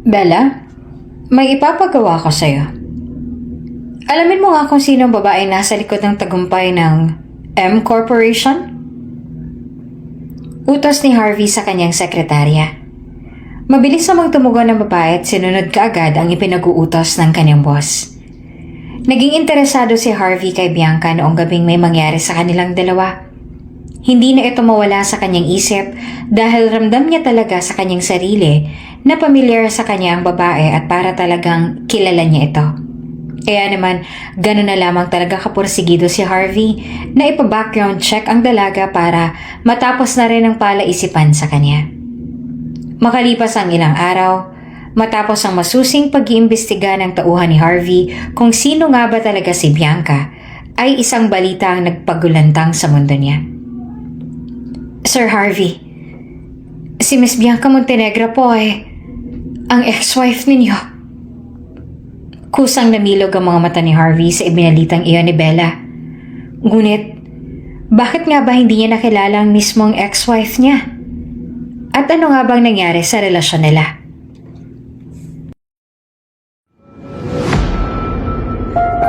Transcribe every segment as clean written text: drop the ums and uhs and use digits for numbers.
Bella, may ipapagawa ko sa'yo. Alamin mo nga kung sino ang babae nasa likod ng tagumpay ng M Corporation? Utos ni Harvey sa kanyang sekretarya. Mabilis namang tumugon ng babae at sinunod kaagad ang ipinag-uutos ng kanyang boss. Naging interesado si Harvey kay Bianca noong gabing may mangyari sa kanilang dalawa. Hindi na ito mawala sa kanyang isip dahil ramdam niya talaga sa kanyang sarili na pamilyar sa kanya ang babae at para talagang kilala niya ito. Kaya naman, gano'n na lamang talaga kapursigido si Harvey na ipa-background check ang dalaga para matapos na rin ang palaisipan sa kanya. Makalipas ang ilang araw, matapos ang masusing pag-iimbestiga ng tauhan ni Harvey kung sino nga ba talaga si Bianca, ay isang balita ang nagpagulantang sa mundo niya. Sir Harvey, si Miss Bianca Montenegro po ay ang ex-wife ninyo. Kusang namilog ang mga mata ni Harvey sa ibinalitang iyon ni Bella. Ngunit, bakit nga ba hindi niya nakilala ang mismong ex-wife niya? At ano nga bang nangyari sa relasyon nila?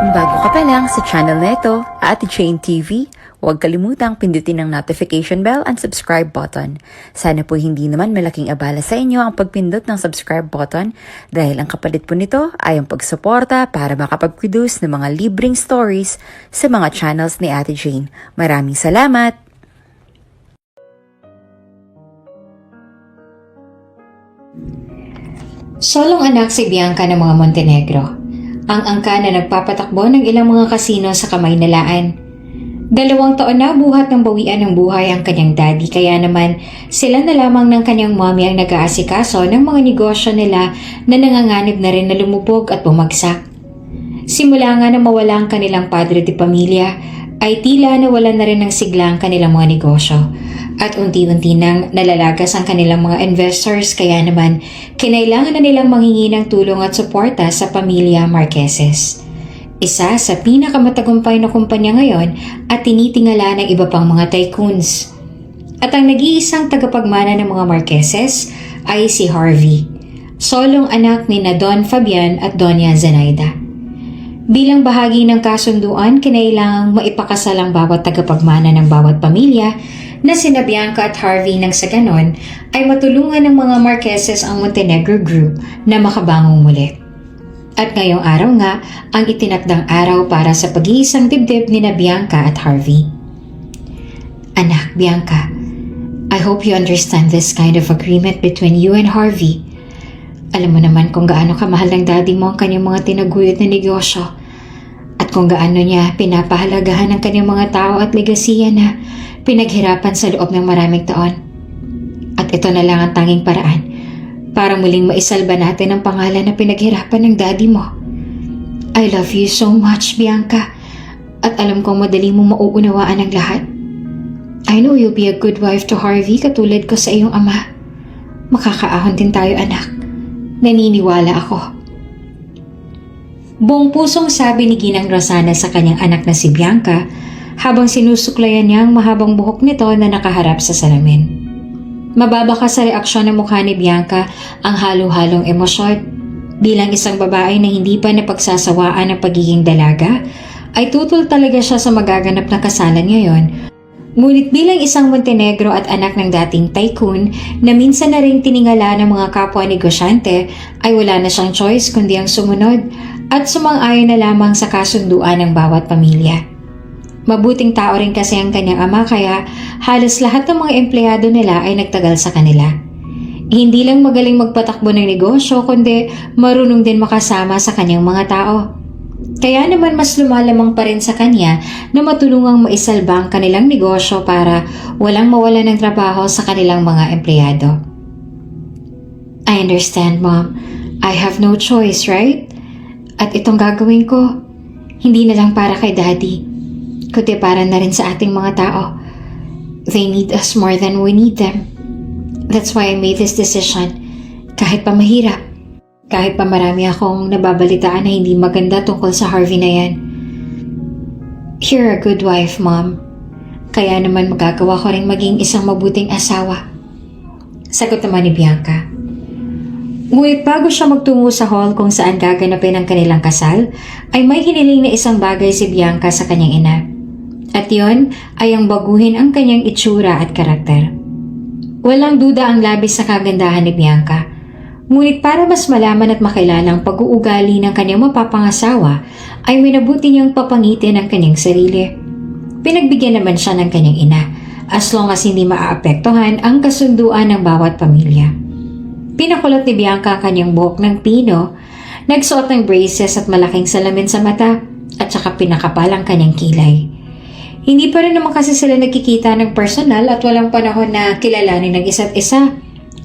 Kung bago ka pa lang sa channel na ito, Ate Jane TV, huwag kalimutang pindutin ang notification bell and subscribe button. Sana po hindi naman malaking abala sa inyo ang pagpindot ng subscribe button dahil ang kapalit po nito ay ang pagsuporta para makapag-produce ng mga libreng stories sa mga channels ni Ate Jane. Maraming salamat! Solong anak si Bianca ng mga Montenegro. Ang angka na nagpapatakbo ng ilang mga kasino sa kamay nilaan. 2 taon na buhat ng bawian ng buhay ang kanyang daddy kaya naman sila na lamang ng kanyang mommy ang nag-aasikaso ng mga negosyo nila na nanganganib na rin na lumubog at bumagsak. Simula nga na mawala ang kanilang padre de pamilya ay tila nawalan na rin ng sigla ang kanilang mga negosyo at unti-unti nang nalalagas ang kanilang mga investors kaya naman kinailangan na nilang manghingi ng tulong at suporta sa pamilya Marqueses. Isa sa pinakamatagumpay na kumpanya ngayon at tinitingala ng iba pang mga tycoons. At ang nag-iisang tagapagmana ng mga Marqueses ay si Harvey, solong anak ni na Don Fabian at Doña Zenaida. Bilang bahagi ng kasunduan, kinailangang maipakasal ang bawat tagapagmana ng bawat pamilya na sina Bianca at Harvey nang sa ganon ay matulungan ng mga Marqueses ang Montenegro Group na makabangon muli. At ngayong araw nga ang itinakdang araw para sa pag-iisang dibdib ni na Bianca at Harvey. Anak Bianca, I hope you understand this kind of agreement between you and Harvey. Alam mo naman kung gaano kamahal ng daddy mo ang kanyang mga tinaguyod na negosyo at kung gaano niya pinapahalagahan ang kanyang mga tao at legasiya na pinaghirapan sa loob ng maraming taon. At ito na lang ang tanging paraan para muling maisalba natin ang pangalan na pinaghirapan ng daddy mo. I love you so much, Bianca, at alam kong madali mo mauunawaan ang lahat. I know you'll be a good wife to Harvey katulad ko sa iyong ama. Makakaahon din tayo, anak. Naniniwala ako. Buong pusong sabi ni Ginang Rosana sa kanyang anak na si Bianca habang sinusuklayan niya ang mahabang buhok nito na nakaharap sa salamin. Mababa ka sa reaksyon ng mukha ni Bianca ang halo-halong emosyon. Bilang isang babae na hindi pa napagsasawaan ng pagiging dalaga, ay tutol talaga siya sa magaganap na kasalan ngayon. Ngunit bilang isang Montenegro at anak ng dating tycoon na minsan na rin tiningala ng mga kapwa negosyante ay wala na siyang choice kundi ang sumunod at sumang-ayon na lamang sa kasunduan ng bawat pamilya. Mabuting tao rin kasi ang kanyang ama kaya halos lahat ng mga empleyado nila ay nagtagal sa kanila. Hindi lang magaling magpatakbo ng negosyo kundi marunong din makasama sa kanyang mga tao. Kaya naman mas lumalamang pa rin sa kanya na matulungang maisalba ang kanilang negosyo para walang mawala ng trabaho sa kanilang mga empleyado. I understand, Mom. I have no choice, right? At itong gagawin ko, hindi na lang para kay Daddy, kundi para na rin sa ating mga tao. They need us more than we need them. That's why I made this decision, kahit pa mahirap. Kahit pa marami akong nababalitaan na hindi maganda tungkol sa Harvey na yan. You're a good wife, Mom. Kaya naman magagawa ko rin maging isang mabuting asawa. Sagot naman ni Bianca. Ngunit bago siya magtungo sa hall kung saan gaganapin ang kanilang kasal, ay may hiniling na isang bagay si Bianca sa kanyang ina. At yon ay ang baguhin ang kanyang itsura at karakter. Walang duda ang labis sa kagandahan ni Bianca. Ngunit para mas malaman at makilala ang pag-uugali ng kanyang mapapangasawa, ay minabuti niyang papangitin ang kanyang sarili. Pinagbigyan naman siya ng kanyang ina, as long as hindi maaapektuhan ang kasunduan ng bawat pamilya. Pinakulot ni Bianca ang kanyang buhok ng pino, nagsuot ng braces at malaking salamin sa mata, at saka pinakapal ang kanyang kilay. Hindi pa rin naman kasi sila nagkikita ng personal at walang panahon na kilalanin ng isa't isa.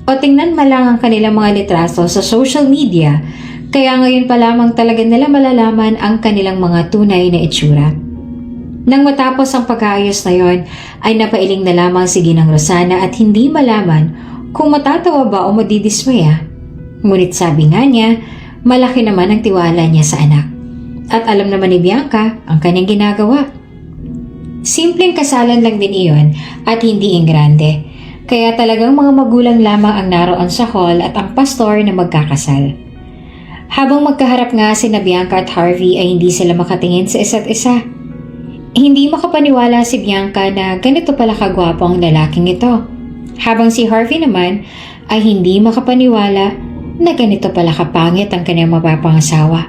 O tingnan man lang ang kanilang mga litrato sa social media, kaya ngayon pa lamang talaga nila malalaman ang kanilang mga tunay na itsura. Nang matapos ang pag-aayos na yon, ay napailing na lamang si Ginang Rosana at hindi malaman kung matatawa ba o madidismaya. Ngunit sabi nga niya, malaki naman ang tiwala niya sa anak. At alam naman ni Bianca ang kanyang ginagawa. Simpleng kasalan lang din iyon at hindi ingrande. Kaya talagang mga magulang lamang ang naroon sa hall at ang pastor na magkakasal. Habang magkaharap nga sina Bianca at Harvey ay hindi sila makatingin sa isa't isa. Hindi makapaniwala si Bianca na ganito pala kagwapo ang lalaking ito. Habang si Harvey naman ay hindi makapaniwala na ganito pala kapangit ang kanyang mapapangasawa.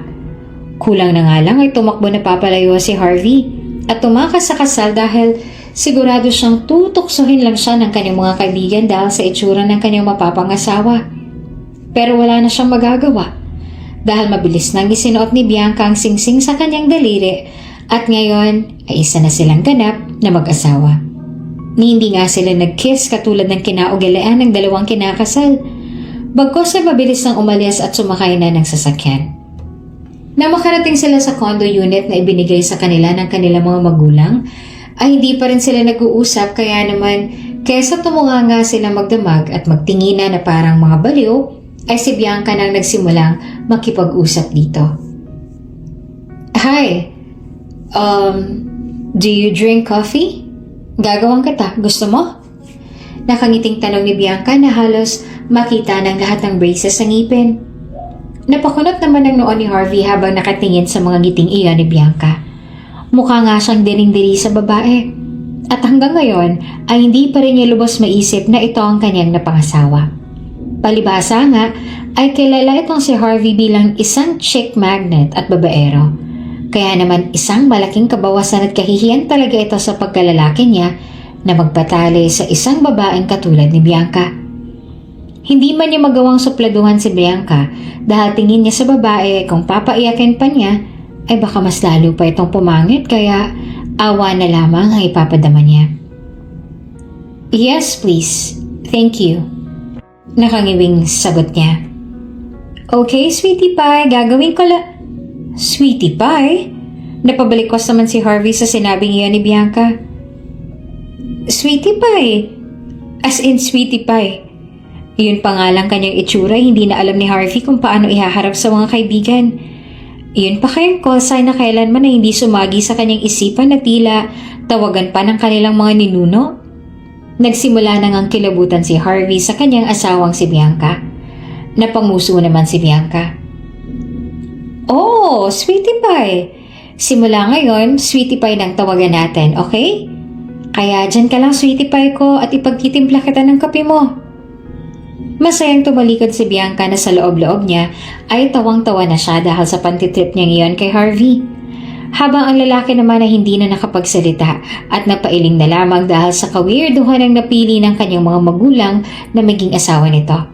Kulang na nga lang ay tumakbo na papalayo si Harvey at tumakas sa kasal dahil sigurado siyang tutuksohin lang siya ng kanyang mga kaibigan dahil sa itsura ng kanyang mapapangasawa. Pero wala na siyang magagawa dahil mabilis nang isinuot ni Bianca ang singsing sa kanyang daliri at ngayon ay isa na silang ganap na mag-asawa. Ni hindi nga sila nag-kiss katulad ng kinaugalian ng dalawang kinakasal. Bagkos ay mabilis nang umalis at sumakay na ng sasakyan. Na makarating sila sa condo unit na ibinigay sa kanila ng kanilang mga magulang, ay hindi pa rin sila nag-uusap kaya naman kesa tumunganga sila magdamag at magtingina na parang mga baliw, ay si Bianca nang nagsimulang makipag-usap dito. Hi, do you drink coffee? Gagawang kita, gusto mo? Nakangiting tanong ni Bianca na halos makita ng lahat ng braces sa ngipin. Napakunot naman ang noon ni Harvey habang nakatingin sa mga ngiting iyon ni Bianca. Mukha nga siyang diring-diri sa babae. At hanggang ngayon ay hindi pa rin niya lubos maisip na ito ang kanyang napangasawa. Palibhasa nga ay kilala itong si Harvey bilang isang chick magnet at babaero. Kaya naman isang malaking kabawasan at kahihiyan talaga ito sa pagkalalaki niya na magpatali sa isang babaeng katulad ni Bianca. Hindi man niya magawang supladuhan si Bianca dahil tingin niya sa babae kung papaiyakin pa niya ay baka mas lalo pa itong pumangit kaya awa na lamang ang ipapadama niya. Yes, please. Thank you. Nakangiwing sagot niya. Okay, sweetie pie, gagawin ko Sweetie pie? Napabalikos naman si Harvey sa sinabing iyon ni Bianca. Sweetie pie? As in sweetie pie. Iyon pa nga lang kanyang itsura, hindi na alam ni Harvey kung paano ihaharap sa mga kaibigan. Iyon pa kayang call sign na kailanman na hindi sumagi sa kanyang isipan na tila tawagan pa ng kanilang mga ninuno. Nagsimula na ngang kilabutan si Harvey sa kanyang asawang si Bianca. Napanguso naman si Bianca. Oh, sweetie pie. Simula ngayon, sweetie pie nang tawagan natin, okay? Kaya dyan ka lang sweetie pie ko at ipagtitimpla kita ng kape mo. Masayang tumalikod si Bianca na sa loob-loob niya ay tawang-tawa na siya dahil sa pantitrip niyang iyon kay Harvey. Habang ang lalaki naman ay hindi na nakapagsalita at napailing na lamang dahil sa kawirduhan ng napili ng kanyang mga magulang na maging asawa nito.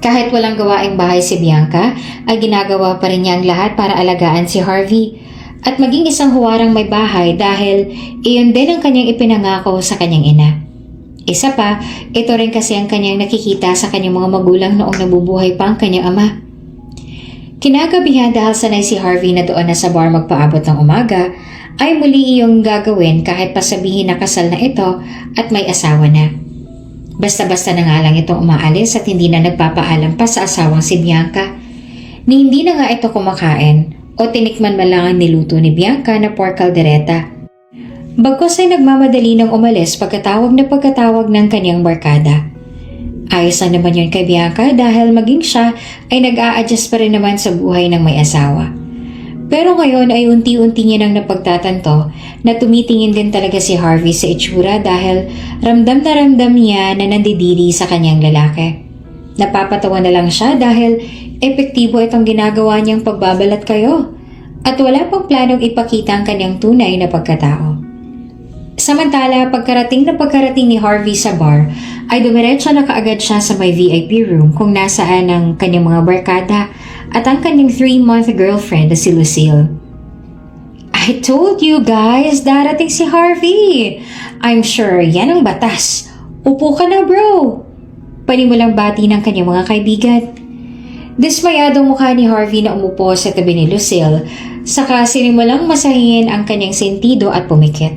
Kahit walang gawaing bahay si Bianca, ay ginagawa pa rin niya ang lahat para alagaan si Harvey at maging isang huwarang may bahay dahil iyon din ang kanyang ipinangako sa kanyang ina. Isa pa, ito rin kasi ang kanyang nakikita sa kanyang mga magulang noong nabubuhay pa ang kanyang ama. Kinagabihan dahil sanay si Harvey na doon na sa bar magpaabot ng umaga, ay muli iyong gagawin kahit pasabihin na kasal na ito at may asawa na. Basta-basta na nga lang itong umaalis at hindi na nagpapaalam pa sa asawang si Bianca. Ni hindi na nga ito kumakain o tinikman man lang ang niluto ni Bianca na pork caldereta. Bagkos ay nagmamadali ng umalis pagkatawag na pagkatawag ng kanyang barkada. Ayos na naman yun kay Bianca dahil maging siya ay nag-a-adjust pa rin naman sa buhay ng may asawa. Pero ngayon ay unti-unti niya nang napagtatanto na tumitingin din talaga si Harvey sa itsura dahil ramdam na ramdam niya na nandidiri sa kanyang lalaki. Napapatawa na lang siya dahil epektibo itong ginagawa niyang pagbabalat kayo at wala pang planong ipakita ang kanyang tunay na pagkatao. Samantala, pagkarating ni Harvey sa bar, ay dumiretso na kaagad siya sa may VIP room kung nasaan ang kanyang mga barkada at ang kanyang 3-month girlfriend na si Lucille. I told you guys, darating si Harvey. I'm sure yan ang batas. Upo ka na bro. Panimulang bati ng kanyang mga kaibigan. Dismayadong mukha ni Harvey na umupo sa tabi ni Lucille, saka sinimulang masahin ang kanyang sentido at pumikit.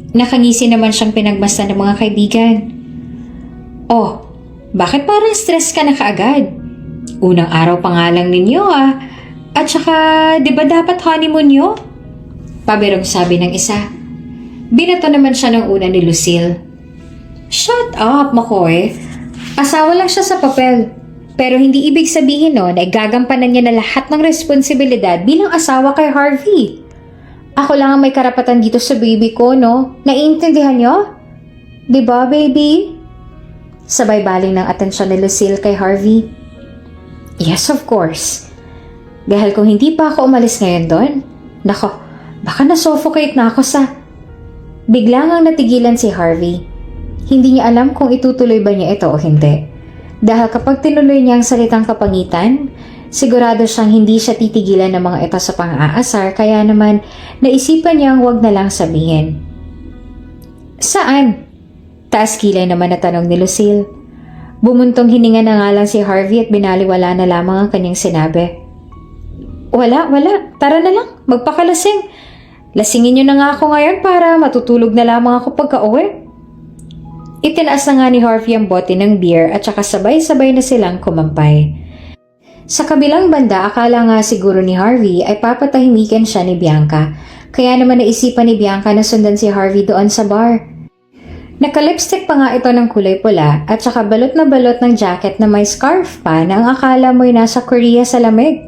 Nakangisi naman siyang pinagmasdan ng mga kaibigan. Oh, bakit parang stress ka na kaagad? Unang araw pa nga lang ninyo ah. At saka, di ba dapat honeymoon nyo? Pabirong sabi ng isa. Binato naman siya ng una ni Lucille. Shut up, Makoy. Asawa lang siya sa papel. Pero hindi ibig sabihin no na igagampanan niya na lahat ng responsibilidad bilang asawa kay Harvey. Ako lang ang may karapatan dito sa baby ko, no? Naiintindihan niyo? Diba, baby? Sabay baling ng atensyon ni Lucille kay Harvey. Yes, of course. Dahil kung hindi pa ako umalis ngayon doon, nako, baka na-suffocate na ako sa... Biglang ang natigilan si Harvey. Hindi niya alam kung itutuloy ba niya ito o hindi. Dahil kapag tinuloy niya ang salitang kapangitan, sigurado siyang hindi siya titigilan ng mga ito sa pang-aasar kaya naman naisipan niyang wag na lang sabihin. Saan? Taas kilay naman na tanong ni Lucille. Bumuntong hininga na nga lang si Harvey at binaliwala na lamang ang kanyang sinabi. Wala. Tara na lang. Magpakalasing. Lasingin niyo na nga ako ngayon para matutulog na lamang ako pagka-uwi. Itinaas na nga ni Harvey ang bote ng beer at saka sabay-sabay na silang kumampay. Sa kabilang banda, akala nga siguro ni Harvey ay papatahimikan siya ni Bianca. Kaya naman naisipan ni Bianca na sundan si Harvey doon sa bar. Naka-lipstick pa nga ito ng kulay pula at saka balot na balot ng jacket na may scarf pa na ang akala mo'y nasa Korea sa lamig.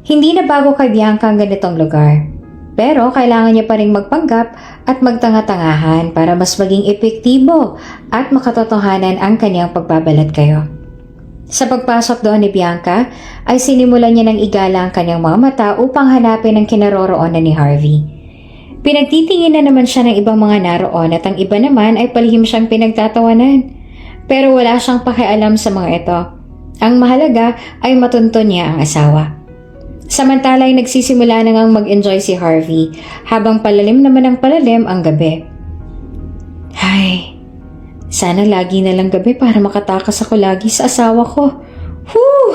Hindi na bago kay Bianca ang ganitong lugar. Pero kailangan niya pa rin magpanggap at magtanga-tangahan para mas maging epektibo at makatotohanan ang kanyang pagbabalat kayo. Sa pagpasok doon ni Bianca ay sinimulan niya ng igala ang kanyang mga mata upang hanapin ang kinaroroonan ni Harvey. Pinagtitingin na naman siya ng ibang mga naroon at ang iba naman ay palihim siyang pinagtatawanan. Pero wala siyang pakialam sa mga ito. Ang mahalaga ay matunton niya ang asawa. Samantala ay nagsisimula na ngang mag-enjoy si Harvey habang palalim naman ang palalim ang gabi. Ay, sana lagi na lang gabi para makatakas ako lagi sa asawa ko. Whew!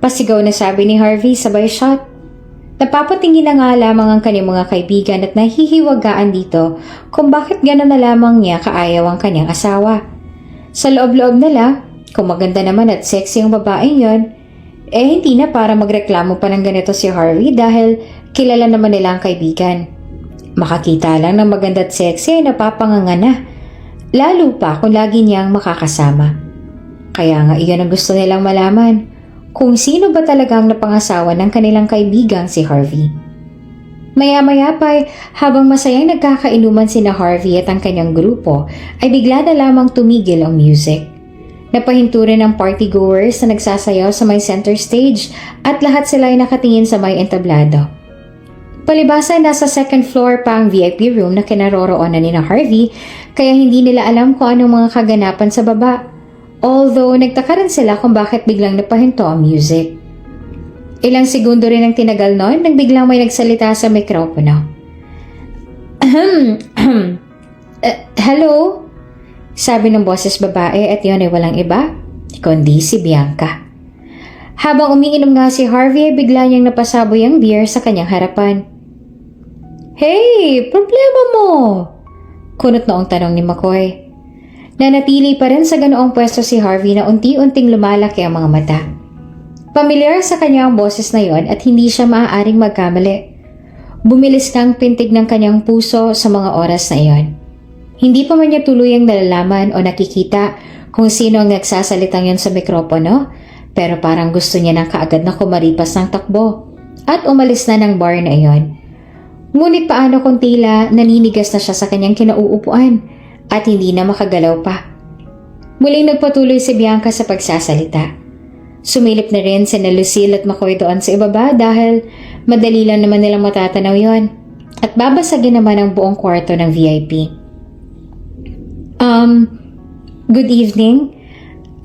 Pasigaw na sabi ni Harvey sabay shot. Napapatingin na nga lamang ang kanyang mga kaibigan at nahihiwagaan dito kung bakit gano'n na lamang niya kaayaw ang kanyang asawa. Sa loob-loob nila, kung maganda naman at sexy ang babaeng yon, hindi na para magreklamo pa ng ganito si Harvey dahil kilala naman nila ang kaibigan. Makakita lang ng maganda at sexy ay napapanganga na. Lalo pa kung lagi niyang makakasama. Kaya nga iyon ang gusto nilang malaman, kung sino ba talagang napangasawa ng kanilang kaibigang si Harvey. Maya-maya pa habang masayang nagkakainuman sina Harvey at ang kanyang grupo, ay bigla na lamang tumigil ang music. Napahinto rin ang partygoers na nagsasayaw sa may center stage at lahat sila ay nakatingin sa may entablado. Palibasa ay nasa second floor pa ang VIP room na kinaroroonan ni Harvey kaya hindi nila alam kung anong mga kaganapan sa baba. Although nagtaka rin sila kung bakit biglang napahinto ang music. Ilang segundo rin ang tinagal noon nang biglang may nagsalita sa mikropono. Hello? Sabi ng boses babae at yun ay walang iba, kundi si Bianca. Habang umiinom nga si Harvey ay bigla niyang napasaboy ang beer sa kanyang harapan. Hey, problema mo? Kunot noong tanong ni McCoy. Nanatili pa rin sa ganoong pwesto si Harvey na unti-unting lumalaki ang mga mata. Pamilyar sa kanya ang boses na yon at hindi siya maaaring magkamali. Bumilis na ang pintig ng kanyang puso sa mga oras na iyon. Hindi pa man niya tuluyang nalalaman o nakikita kung sino ang nagsasalitang yon sa mikropono, pero parang gusto niya nang kaagad na kumaripas ng takbo at umalis na ng bar na iyon. Ngunit paano kung tila naninigas na siya sa kanyang kinauupuan at hindi na makagalaw pa. Muling nagpatuloy si Bianca sa pagsasalita. Sumilip na rin sina Lucille at McCoy doon sa ibaba dahil madali lang naman nilang matatanaw yon at babasagin naman ang buong kwarto ng VIP. Good evening.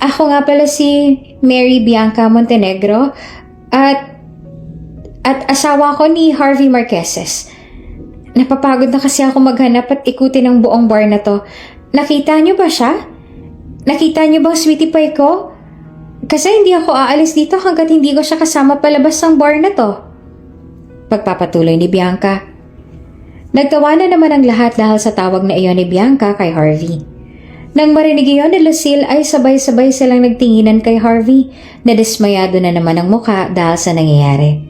Ako nga pala si Mary Bianca Montenegro at asawa ko ni Harvey Marqueses. Napapagod na kasi ako maghanap at ikutin ang buong bar na to. Nakita niyo ba siya? Nakita niyo bang sweetie pie ko? Kasi hindi ako aalis dito hanggat hindi ko siya kasama palabas ng bar na to. Pagpapatuloy ni Bianca. Nagtawanan naman ang lahat dahil sa tawag na iyon ni Bianca kay Harvey. Nang marinig iyon ni Lucille ay sabay-sabay silang nagtinginan kay Harvey na dismayado na naman ang muka dahil sa nangyayari.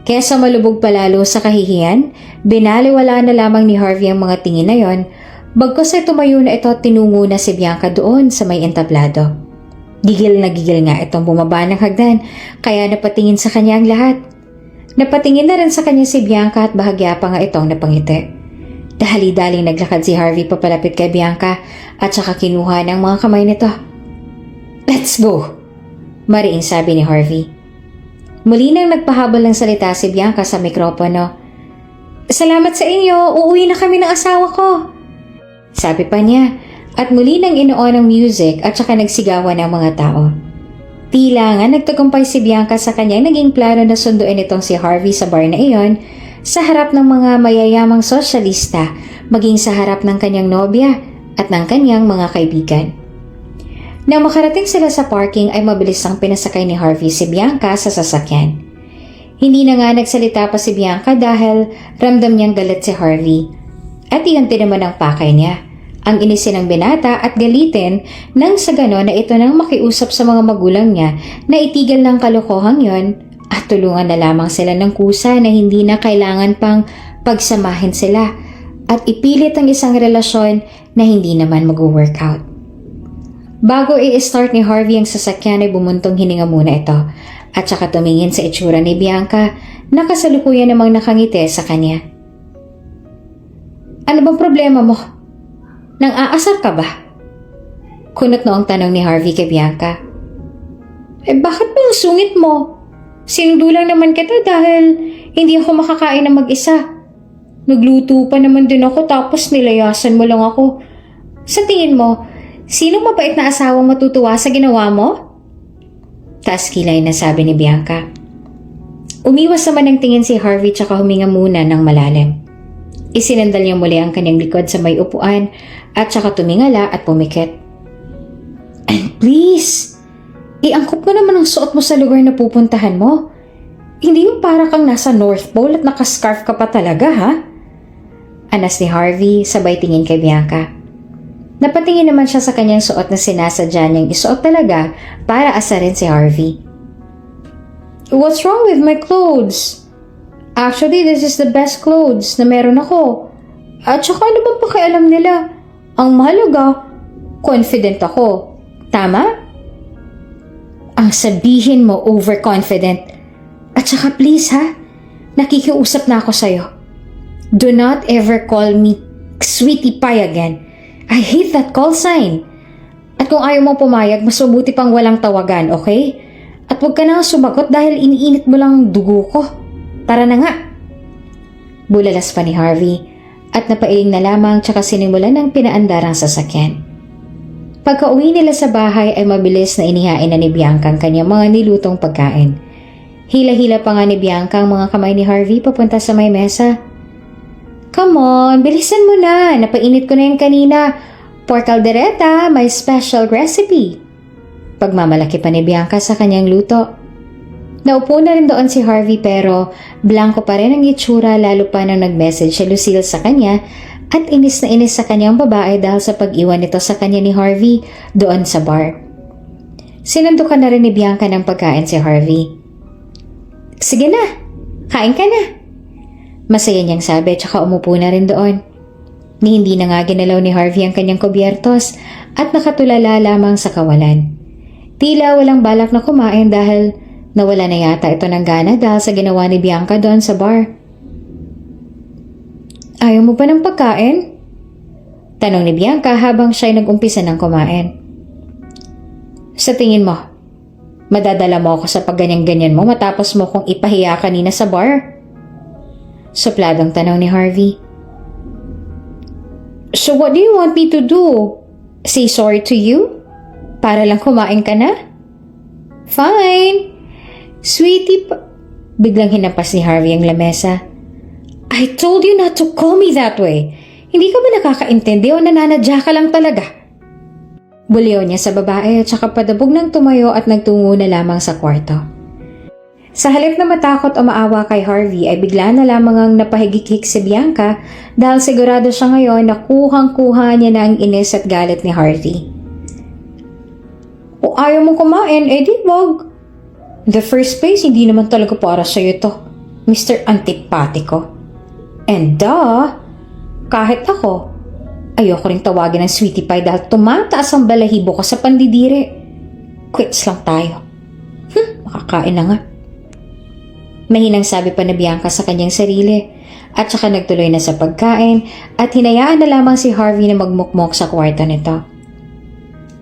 Kesa malubog palalo sa kahihiyan, binaliwala na lamang ni Harvey ang mga tingin na yon, bagkus ay tumayo na ito at tinungo na si Bianca doon sa may entablado. Gigil na gigil nga itong bumaba ng hagdan, kaya napatingin sa kanya ang lahat. Napatingin na rin sa kanya si Bianca at bahagya pa nga itong napangiti. Dahali-daling naglakad si Harvey papalapit kay Bianca at saka kinuha ng mga kamay nito. "Let's go!" mariing sabi ni Harvey. Muli nang nagpahabol ng salita si Bianca sa mikropono. "Salamat sa inyo, uuwi na kami ng asawa ko," sabi pa niya at muli nang inoon ang music at saka nagsigawan ang mga tao. Tila nga nagtagumpay si Bianca sa kanyang naging plano na sunduin itong si Harvey sa bar na iyon sa harap ng mga mayayamang sosyalista, maging sa harap ng kanyang nobya at ng kanyang mga kaibigan. Nang makarating sila sa parking ay mabilis ang pinasakay ni Harvey si Bianca sa sasakyan. Hindi na nga nagsalita pa si Bianca dahil ramdam niyang galit si Harvey. At iyon din naman ang pakay niya. Ang inisin ng binata at galitin nang sa ganon na ito nang makiusap sa mga magulang niya na itigil ng kalokohang yon at tulungan na lamang sila ng kusa na hindi na kailangan pang pagsamahin sila at ipilit ang isang relasyon na hindi naman mag-workout. Bago i-start ni Harvey ang sasakyan ay bumuntong hininga muna ito at saka tumingin sa itsura ni Bianca na kasalukuyan namang nakangiti sa kanya. "Ano bang problema mo? Nang aasar ka ba?" Kunot noong tanong ni Harvey kay Bianca. Bakit ba ang sungit mo? Sinudulang naman kita dahil hindi ako makakain ng mag-isa. Nagluto pa naman din ako tapos nilayasan mo lang ako. Sa tingin mo, sinong mabait na asawang matutuwa sa ginawa mo?" Taas kilay na sabi ni Bianca. Umiwas naman ng tingin si Harvey tsaka huminga muna ng malalim. Isinandal niya muli ang kanyang likod sa may upuan at tsaka tumingala at pumikit. "And please, iangkop mo naman ang suot mo sa lugar na pupuntahan mo. Hindi yung para kang nasa North Pole at nakascarf ka pa talaga, ha?" Anas ni Harvey sabay tingin kay Bianca. Napatingin naman siya sa kanyang suot na sinasadya niyang isuot talaga para asarin si Harvey. "What's wrong with my clothes? Actually, this is the best clothes na meron ako. At saka ano bang pakialam nila? Ang mahalaga, confident ako. Tama?" "Ang sabihin mo overconfident. At saka please ha, nakikiusap na ako sa'yo. Do not ever call me sweetie pie again. I hate that call sign. At kung ayaw mo pumayag, mas mabuti pang walang tawagan, okay? At huwag ka na sumagot dahil iniinit mo lang ang dugo ko. Tara na nga." Bulalas pa ni Harvey at napailing na lamang tsaka sinimulan ng pinaandarang sasakyan. Pagka-uwi nila sa bahay ay mabilis na inihain na ni Bianca ang kanyang mga nilutong pagkain. Hila-hila pa nga ni Bianca ang mga kamay ni Harvey papunta sa may mesa. "Come on, bilisan mo na. Napainit ko na yan kanina. Pork caldereta, my special recipe." Pagmamalaki pa ni Bianca sa kanyang luto. Naupo na rin doon si Harvey pero blanco pa rin ang itsura lalo pa nang nag-message si Lucille sa kanya at inis na inis sa kanyang babae dahil sa pag-iwan nito sa kanya ni Harvey doon sa bar. Sinundukan na rin ni Bianca ng pagkain si Harvey. "Sige na, kain ka na." Masaya niyang sabi tsaka umupo na rin doon. Ni hindi na nga ginalaw ni Harvey ang kanyang kubyertos at nakatulala lamang sa kawalan. Tila walang balak na kumain dahil nawala na yata ito ng gana dahil sa ginawa ni Bianca doon sa bar. Ayaw mo pa ng pagkain? Tanong ni Bianca habang siya'y nag-umpisa ng kumain. Sa tingin mo, madadala mo ako sa pagganyan-ganyan mo matapos mo kong ipahiya kanina sa bar? Supladong tanong ni Harvey. So what do you want me to do? Say sorry to you? Para lang kumain ka na? Fine. Sweetie pa... Biglang hinampas ni Harvey ang lamesa. I told you not to call me that way. Hindi ka ba nakakaintindi o nananadya ka lang talaga? Buliw niya sa babae at saka padabog ng tumayo at nagtungo na lamang sa kwarto. Sa halip na matakot o maawa kay Harvey ay bigla na lamang ang napahigik-hik si Bianca dahil sigurado siya ngayon na kuhang-kuha niya na ang inis at galit ni Harvey. O ayaw mo kumain, di wag. In the first place, hindi naman talaga para sa'yo to, Mr. Antipatiko. And kahit ako, ayoko rin tawagin ng sweetie pie dahil tumataas ang balahibo ko sa pandidiri. Quits lang tayo. Makakain na nga. Mahinang sabi pa na Bianca sa kanyang sarili at saka nagtuloy na sa pagkain at hinayaan na lamang si Harvey na magmukmok sa kwarto nito.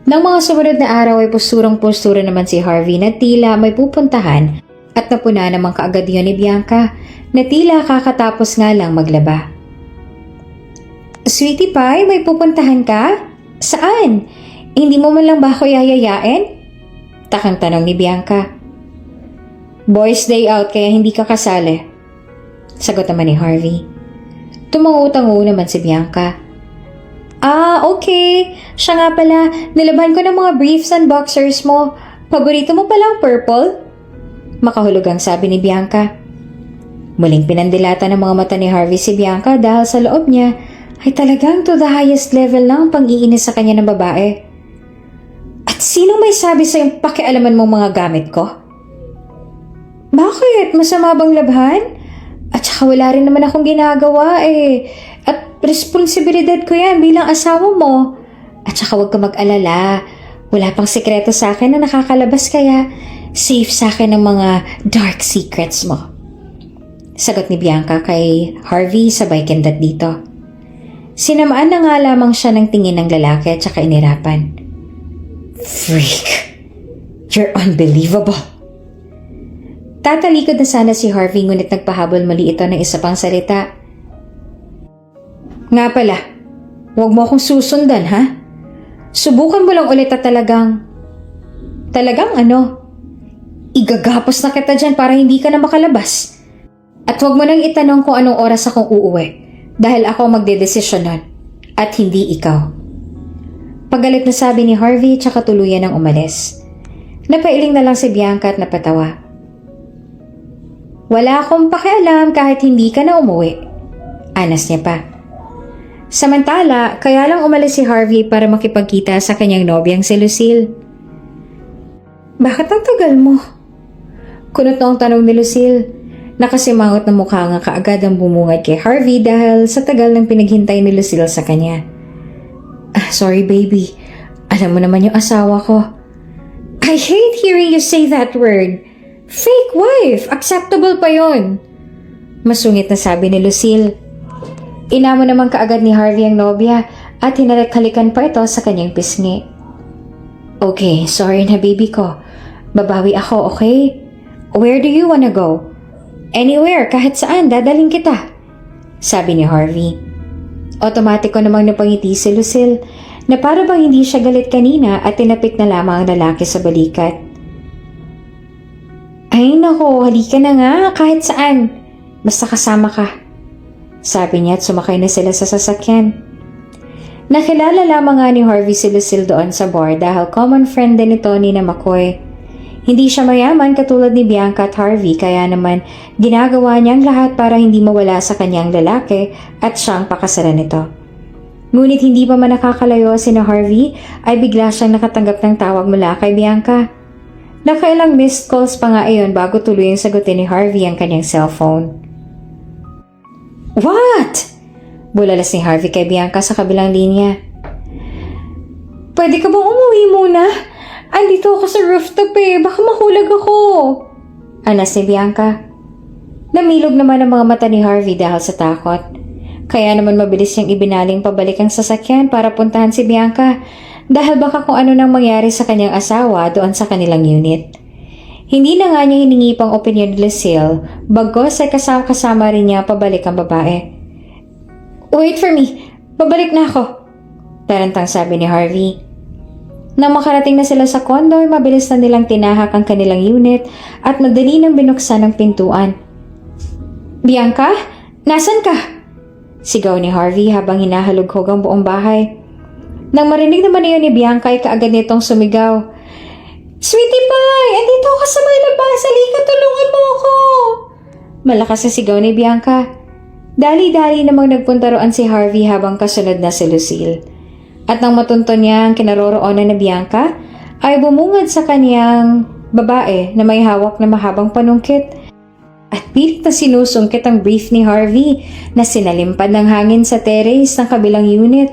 Nang mga sumunod na araw ay posturang-postura naman si Harvey na tila may pupuntahan at napuna namang kaagad yun ni Bianca na tila kakatapos nga lang maglaba. Sweetie pie, may pupuntahan ka? Saan? Hindi mo man lang ba ako yayayain? Takang tanong ni Bianca. Boys day out kaya hindi ka kasali. Sagot naman ni Harvey. Tumango-tango naman si Bianca. Okay. Siya nga pala, nilaban ko ng mga briefs and boxers mo. Paborito mo palang purple? Makahulugang sabi ni Bianca. Muling pinandilata ng mga mata ni Harvey si Bianca dahil sa loob niya ay talagang to the highest level lang pang-iinis sa kanya ng babae. At sino may sabi sa yung pakialaman mong mga gamit ko? Bakit? Masama bang labhan? At saka wala rin naman akong ginagawa At responsibilidad ko yan bilang asawa mo. At saka huwag ka mag-alala. Wala pang sekreto sa akin na nakakalabas kaya safe sa akin ang mga dark secrets mo. Sagot ni Bianca kay Harvey sabay kindat dito. Sinamaan na nga lamang siya ng tingin ng lalaki at saka inirapan. Freak! You're unbelievable! Tatalikod na sana si Harvey ngunit nagpahabol muli ito ng isa pang salita. Nga pala, huwag mo akong susundan ha? Subukan mo lang ulit at talagang igagapos na kita dyan para hindi ka na makalabas. At huwag mo nang itanong kung anong oras akong uuwi dahil ako magdedesisyon nun at hindi ikaw. Pagalit na sabi ni Harvey tsaka tuluyan ng umalis. Napailing na lang si Bianca at napatawa. Wala akong pakialam kahit hindi ka na umuwi. Anas niya pa. Samantala, kaya lang umalis si Harvey para makipagkita sa kanyang nobyang si Lucille. Bakit ang tagal mo? Kunot na ang tanong ni Lucille. Nakasimangot na mukha nga kaagad ang bumungad kay Harvey dahil sa tagal ng pinaghintay ni Lucille sa kanya. Sorry baby. Alam mo naman yung asawa ko. I hate hearing you say that word. Fake wife! Acceptable pa yon. Masungit na sabi ni Lucille. Inamo naman kaagad ni Harvey ang nobya at hinalikhalikan pa ito sa kanyang pisngi. Okay, sorry na baby ko. Babawi ako, okay? Where do you wanna go? Anywhere, kahit saan, dadaling kita. Sabi ni Harvey. Otomatiko namang napangiti si Lucille na para bang hindi siya galit kanina at tinapik na lamang ang lalaki sa balikat. Ay nako, halika na nga kahit saan. Basta kasama ka. Sabi niya at sumakay na sila sa sasakyan. Nakilala lamang nga ni Harvey si Lucille doon sa bar dahil common friend din ito ni na McCoy. Hindi siya mayaman katulad ni Bianca at Harvey kaya naman ginagawa niyang lahat para hindi mawala sa kanyang lalaki at siyang pakasalan nito. Ngunit hindi pa man nakakalayo si na Harvey ay bigla siyang nakatanggap ng tawag mula kay Bianca. Nakailang missed calls pa nga iyon bago tuluyang sagutin ni Harvey ang kanyang cellphone. What? Bulalas ni Harvey kay Bianca sa kabilang linya. Pwede ka bang umuwi muna? Andito ako sa rooftop baka mahulag ako. Anas ni Bianca. Namilog naman ang mga mata ni Harvey dahil sa takot. Kaya naman mabilis niyang ibinaling pabalik ang sasakyan para puntahan si Bianca dahil baka kung ano nang mangyari sa kanyang asawa doon sa kanilang unit. Hindi na nga niya hiningi pang opinion ni Lucille, bagos ay kasama rin niya pabalik ang babae. Wait for me, babalik na ako, tarantang sabi ni Harvey. Nang makarating na sila sa kondo, mabilis na nilang tinahak ang kanilang unit at madali nang binuksan ang pintuan. Bianca, nasan ka? Sigaw ni Harvey habang hinahalughog ang buong bahay. Nang marinig naman iyon ni Bianca ay kaagad nitong sumigaw. Sweetie pie, andito ako sa may labas, halika tulungan mo ako. Malakas na sigaw ni Bianca. Dali-dali namang nagpunta roon si Harvey habang kasunod na si Lucille. At nang matunto niya ang kinaroroonan na Bianca, ay bumungad sa kaniyang babae na may hawak na mahabang panungkit. At pilit na sinusungkit ang brief ni Harvey na sinalimpad ng hangin sa terrace ng kabilang unit.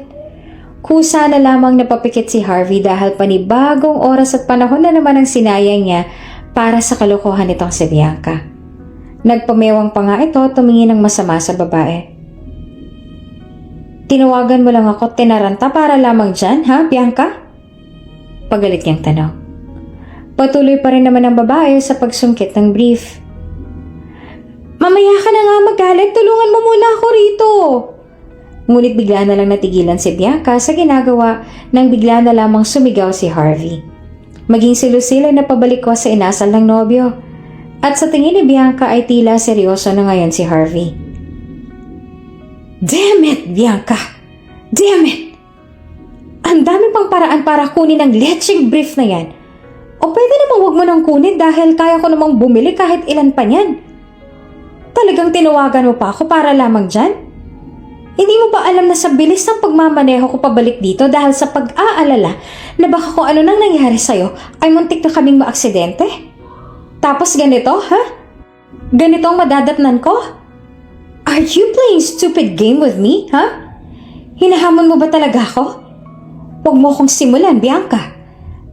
Kusa na lamang napapikit si Harvey dahil panibagong oras at panahon na naman ang sinayang niya para sa kalokohan nitong si Bianca. Nagpamewang pa nga ito tumingin ng masama sa babae. Tinawagan mo lang ako tinaranta para lamang dyan, ha, Bianca? Pagalit niyang tanong. Patuloy pa rin naman ang babae sa pagsungkit ng brief. Mamaya ka na nga magalit, tulungan mo muna ako rito. Ngunit bigla na lang natigilan si Bianca sa ginagawa nang bigla na lamang sumigaw si Harvey. Maging si Lucille ay napabalik ko sa inasal ng nobyo. At sa tingin ni Bianca ay tila seryoso na ngayon si Harvey. Damn it, Bianca! Damn it! Ang dami pang paraan para kunin ang lecheng brief na yan. O pwede namang huwag mo nang kunin dahil kaya ko namang bumili kahit ilan pa yan. Talagang tinawagan mo pa ako para lamang dyan? Hindi mo ba alam na sa bilis ng pagmamaneho ko pabalik dito dahil sa pag-aalala na baka kung ano nang nangyari sa'yo ay muntik na kaming maaksidente? Tapos ganito, ha? Ganito ang madadatnan ko? Are you playing stupid game with me, ha? Hinahamon mo ba talaga ako? Huwag mo akong simulan, Bianca.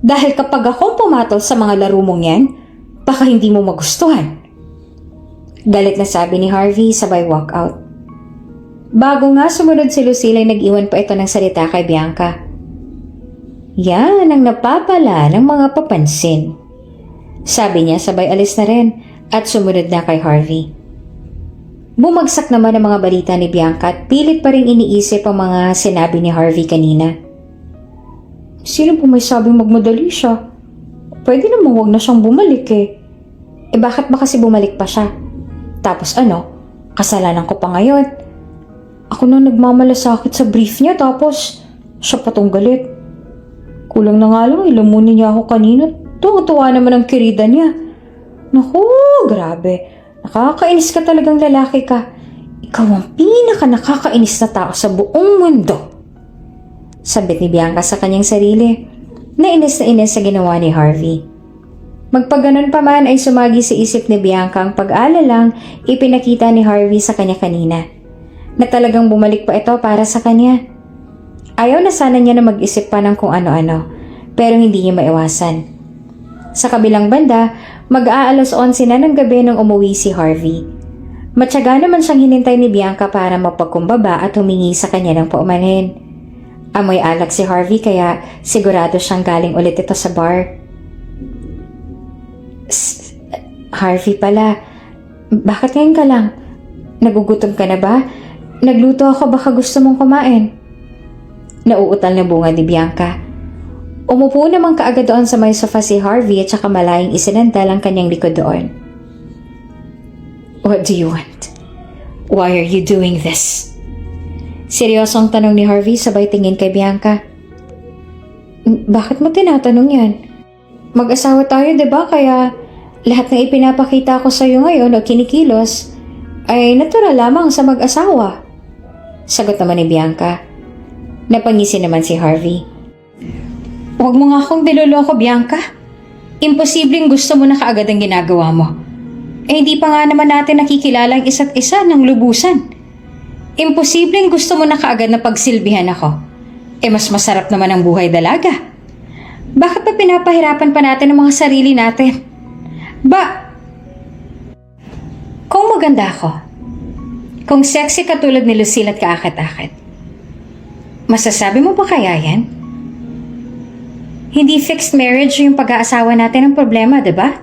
Dahil kapag akong pumatol sa mga laro mong yan, baka hindi mo magustuhan. Galit na sabi ni Harvey sabay walkout. Bago nga sumunod si Lucille ay nag-iwan pa ito ng salita kay Bianca. Yan ang napapala ng mga papansin. Sabi niya sabay alis na rin at sumunod na kay Harvey. Bumagsak naman ang mga balita ni Bianca at pilit pa rin iniisip ang mga sinabi ni Harvey kanina. Sino po may sabing magmadali siya? Pwede naman huwag na siyang bumalik bakit ba kasi bumalik pa siya? Tapos ano? Kasalanan ko pa ngayon. Ako na nagmamalasakit sa brief niya tapos siya pa tong galit. Kulang na nga lang ilamunin niya ako kanina. Tuwa naman ang kirida niya. Naku, grabe. Nakakainis ka talagang lalaki ka. Ikaw ang pinaka-nakakainis na tao sa buong mundo. Sabit ni Bianca sa kanyang sarili. Nainis na inis sa ginawa ni Harvey. Magpaganon pa man ay sumagi sa isip ni Bianca ang pag-alalang ipinakita ni Harvey sa kanya kanina. Na talagang bumalik pa ito para sa kanya. Ayaw na sana niya na mag-isip pa ng kung ano-ano. Pero hindi niya maiwasan. Sa kabilang banda, mag-aalas 11 na ng gabi nang umuwi si Harvey. Matyaga naman siyang hinintay ni Bianca para mapagkumbaba at humingi sa kanya ng paumanhin. Amoy alak si Harvey kaya sigurado siyang galing ulit ito sa bar. Harvey pala, bakit ngayon ka lang? Nagugutom ka na ba? Nagluto ako baka gusto mong kumain. Nauutal na bunga ni Bianca. Umupo naman kaagad doon sa may sofa si Harvey at saka malayang isinandal ang kanyang likod doon. What do you want? Why are you doing this? Seryosong tanong ni Harvey sabay tingin kay Bianca. Bakit mo tinatanong yan? Mag-asawa tayo, diba? Kaya lahat ng ipinapakita ko sa iyo ngayon o kinikilos ay natural lamang sa mag-asawa. Sagot naman ni Bianca. Napangisi naman si Harvey. Huwag mo nga akong niloloko, Bianca. Imposibleng gusto mo na kaagad ang ginagawa mo. Hindi pa nga naman natin nakikilala ang isa't isa ng lubusan. Imposibleng gusto mo na kaagad na pagsilbihan ako. Mas masarap naman ang buhay dalaga. Bakit pa pinapahirapan pa natin ang mga sarili natin? Kung maganda ako, kung sexy katulad ni Lucille at kaakit-akit, masasabi mo ba kaya yan? Hindi fixed marriage yung pag-aasawa natin ang problema, diba?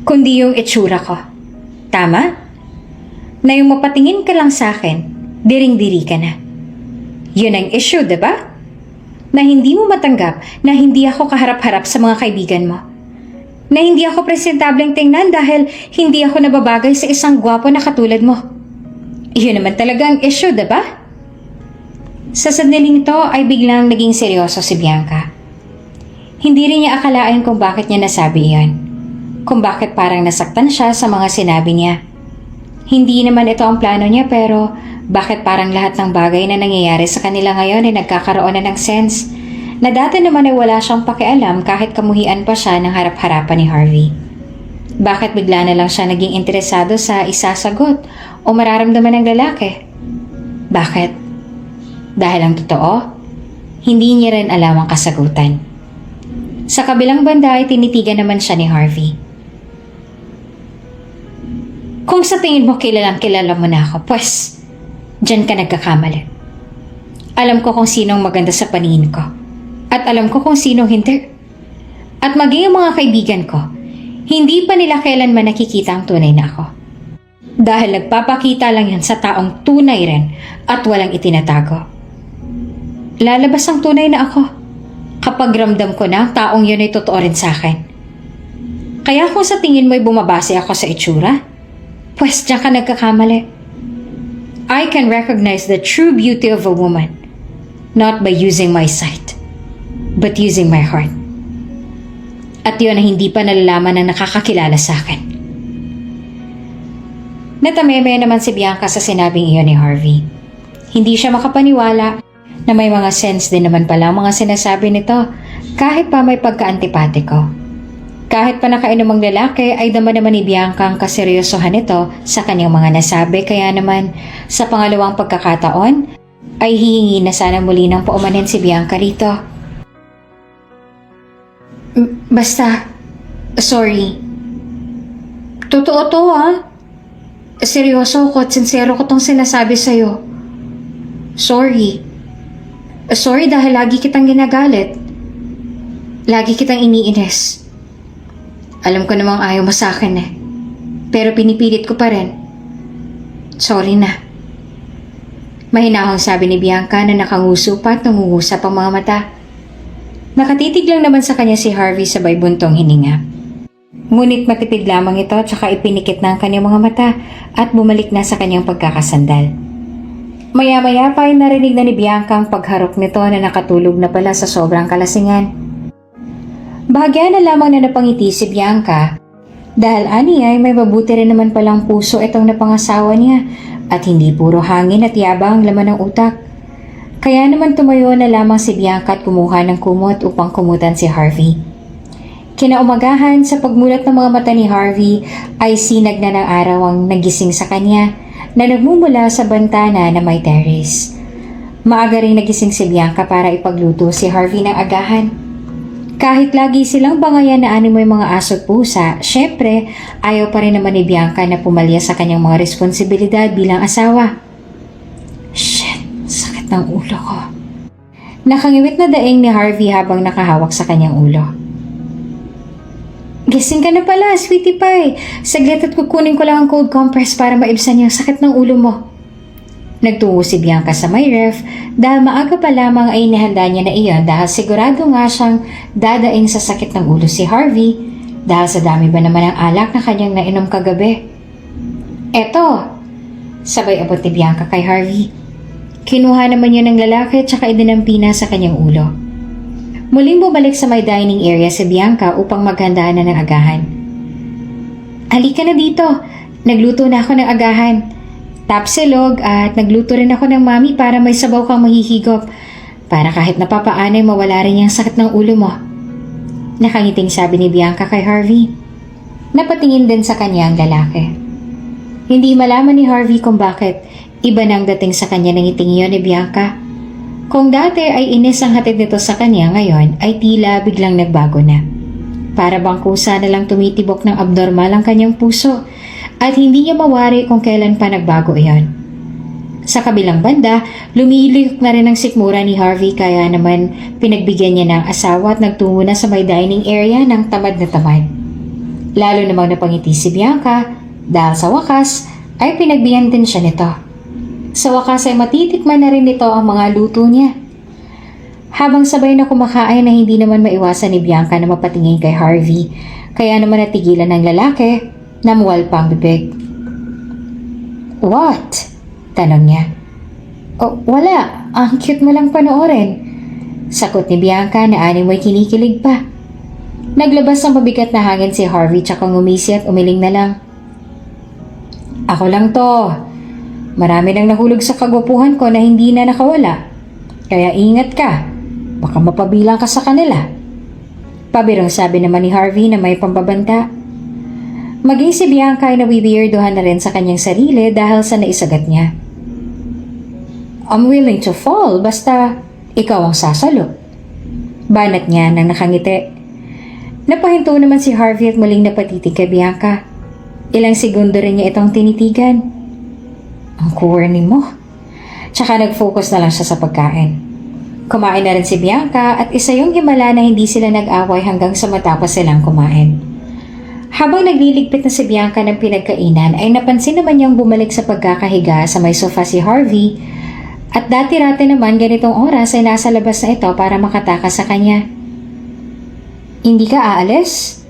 Kundi yung itsura ko. Tama? Na yung mapatingin ka lang sa akin, diring-diri ka na. Yun ang issue, diba? Na hindi mo matanggap na hindi ako kaharap-harap sa mga kaibigan mo. Na hindi ako presentableng tingnan dahil hindi ako nababagay sa isang gwapo na katulad mo. Yun naman talaga ang issue, diba? Sa sandaling to ay biglang naging seryoso si Bianca. Hindi rin niya akalain kung bakit niya nasabi iyon. Kung bakit parang nasaktan siya sa mga sinabi niya. Hindi naman ito ang plano niya pero bakit parang lahat ng bagay na nangyayari sa kanila ngayon ay nagkakaroon na ng sense. Na dati naman ay wala siyang pakialam kahit kamuhian pa siya ng harap-harapan ni Harvey. Bakit bigla na lang siya naging interesado sa isasagot o mararamdaman ng lalaki? Bakit? Dahil ang totoo, hindi niya rin alam ang kasagutan. Sa kabilang banda ay tinitigan naman siya ni Harvey. Kung sa tingin mo kilalang kilala mo na ako, pues, dyan ka nagkakamali. Alam ko kung sinong maganda sa paningin ko. At alam ko kung sinong hindi. At maging ang mga kaibigan ko, hindi pa nila kailanman nakikita ang tunay na ako. Dahil nagpapakita lang yan sa taong tunay rin at walang itinatago. Lalabas ang tunay na ako kapag ramdam ko na ang taong yun ay totoo rin sa akin. Kaya kung sa tingin mo'y bumabase ako sa itsura, pues diyan ka nagkakamali. I can recognize the true beauty of a woman, not by using my sight, but using my heart. At yun na hindi pa nalalaman ng nakakakilala sa akin. Natameme naman si Bianca sa sinabing iyon ni Harvey. Hindi siya makapaniwala na may mga sense din naman pala mga sinasabi nito kahit pa may pagka-antipatiko. Kahit pa nakainom ang lalaki ay dama naman ni Bianca ang kaseryosohan nito sa kanyang mga nasabi kaya naman sa pangalawang pagkakataon ay hihingi na sana muli ng paumanhin si Bianca rito. Basta, sorry. Totoo to Seryoso ko at sincero ko tong sinasabi sa'yo. Sorry. Sorry dahil lagi kitang ginagalit. Lagi kitang iniinis. Alam ko namang ayaw mo sa akin pero pinipilit ko pa rin. Sorry na. Mahinahong sabi ni Bianca na nakanguso pa at nangungusap ang mga mata. Nakatitig lang naman sa kanya si Harvey sabay buntong hininga. Ngunit matipid lamang ito at saka ipinikit na ang kanyang mga mata at bumalik na sa kanyang pagkakasandal. Maya-maya pa ay narinig na ni Bianca ang pagharok nito na nakatulog na pala sa sobrang kalasingan. Bahagya na lamang na napangiti si Bianca dahil ani ay may mabuti rin naman palang puso itong napangasawa niya at hindi puro hangin at yabang ang laman ng utak. Kaya naman tumayo na lamang si Bianca at kumuha ng kumot upang kumutan si Harvey. Kinaumagahan sa pagmulat ng mga mata ni Harvey ay sinag na ng araw ang nagising sa kanya na nagmumula sa bantana na may terrace. Maaga ring nagising si Bianca para ipagluto si Harvey ng agahan. Kahit lagi silang bangayan na animoy mga aso at pusa, syempre ayaw pa rin naman ni Bianca na pumalya sa kanyang mga responsibilidad bilang asawa. Shit, sakit ng ulo ko. Nakangiwit na daing ni Harvey habang nakahawak sa kanyang ulo. Gising ka na pala, sweetie pie. Saglit at kukunin ko lang ang cold compress para maibsan yung sakit ng ulo mo. Nagtungo si Bianca sa may ref dahil maaga pa lamang ay inihanda niya na iyon dahil sigurado nga siyang dadaing sa sakit ng ulo si Harvey dahil sa dami ba naman ang alak na kanyang nainom kagabi. Eto, sabay abot ni Bianca kay Harvey. Kinuha naman niya ng lalaki at saka idinampi na sa kanyang ulo. Muling bumalik sa may dining area si Bianca upang maghandaan na ng agahan. Halika na dito, nagluto na ako ng agahan. Tapsilog at nagluto rin ako ng mami para may sabaw kang mahihigop para kahit napapaanay mawala rin yung sakit ng ulo mo. Nakangiting sabi ni Bianca kay Harvey. Napatingin din sa kanya ang lalaki. Hindi malaman ni Harvey kung bakit Iba na ang dating sa kanya ng ngiting iyon ni Bianca. Kung dati ay inis ang hatid nito sa kanya, ngayon ay tila biglang nagbago na. Para bang kusa na lang tumitibok ng abnormal ang kanyang puso at hindi niya mawari kung kailan pa nagbago iyon. Sa kabilang banda, lumiliyok na rin ang sikmura ni Harvey kaya naman pinagbigyan niya ng asawa at nagtungo na sa may dining area ng tamad na tamad. Lalo namang napangiti si Bianca dahil sa wakas ay pinagbigyan din siya nito. Sa wakas ay matitikman na rin nito ang mga luto niya. Habang sabay na kumakain na hindi naman maiwasan ni Bianca na mapatingin kay Harvey, kaya naman natigilan ng lalaki na muwal pa ang bibig. "What?" tanong niya. "Oh, wala. Ang cute mo lang panoorin." Sagot ni Bianca na animoy kinikilig pa. Naglabas ng mabigat na hangin si Harvey tsaka ngumisi at umiling na lang. "Ako lang to. Marami nang nahulog sa kagwapuhan ko na hindi na nakawala. Kaya ingat ka. Baka mapabilang ka sa kanila." Pabirong sabi naman ni Harvey na may pambabanta. Maging si Bianca ay nawiwirdohan na rin sa kanyang sarili dahil sa naisagat niya. "I'm willing to fall basta ikaw ang sasalo." Banat niya nang nakangiti. Napahinto naman si Harvey at muling napatitig kay Bianca. Ilang segundo rin niya itong tinitigan. Ang corny mo. Tsaka nag-focus na lang siya sa pagkain. Kumain na rin si Bianca at isa yung himala na hindi sila nag-away hanggang sa matapos silang kumain. Habang nagliligpit na si Bianca ng pinagkainan ay napansin naman niyang bumalik sa pagkakahiga sa may sofa si Harvey at dati-rati naman ganitong oras ay nasa labas na ito para makatakas sa kanya. "Hindi ka aalis?"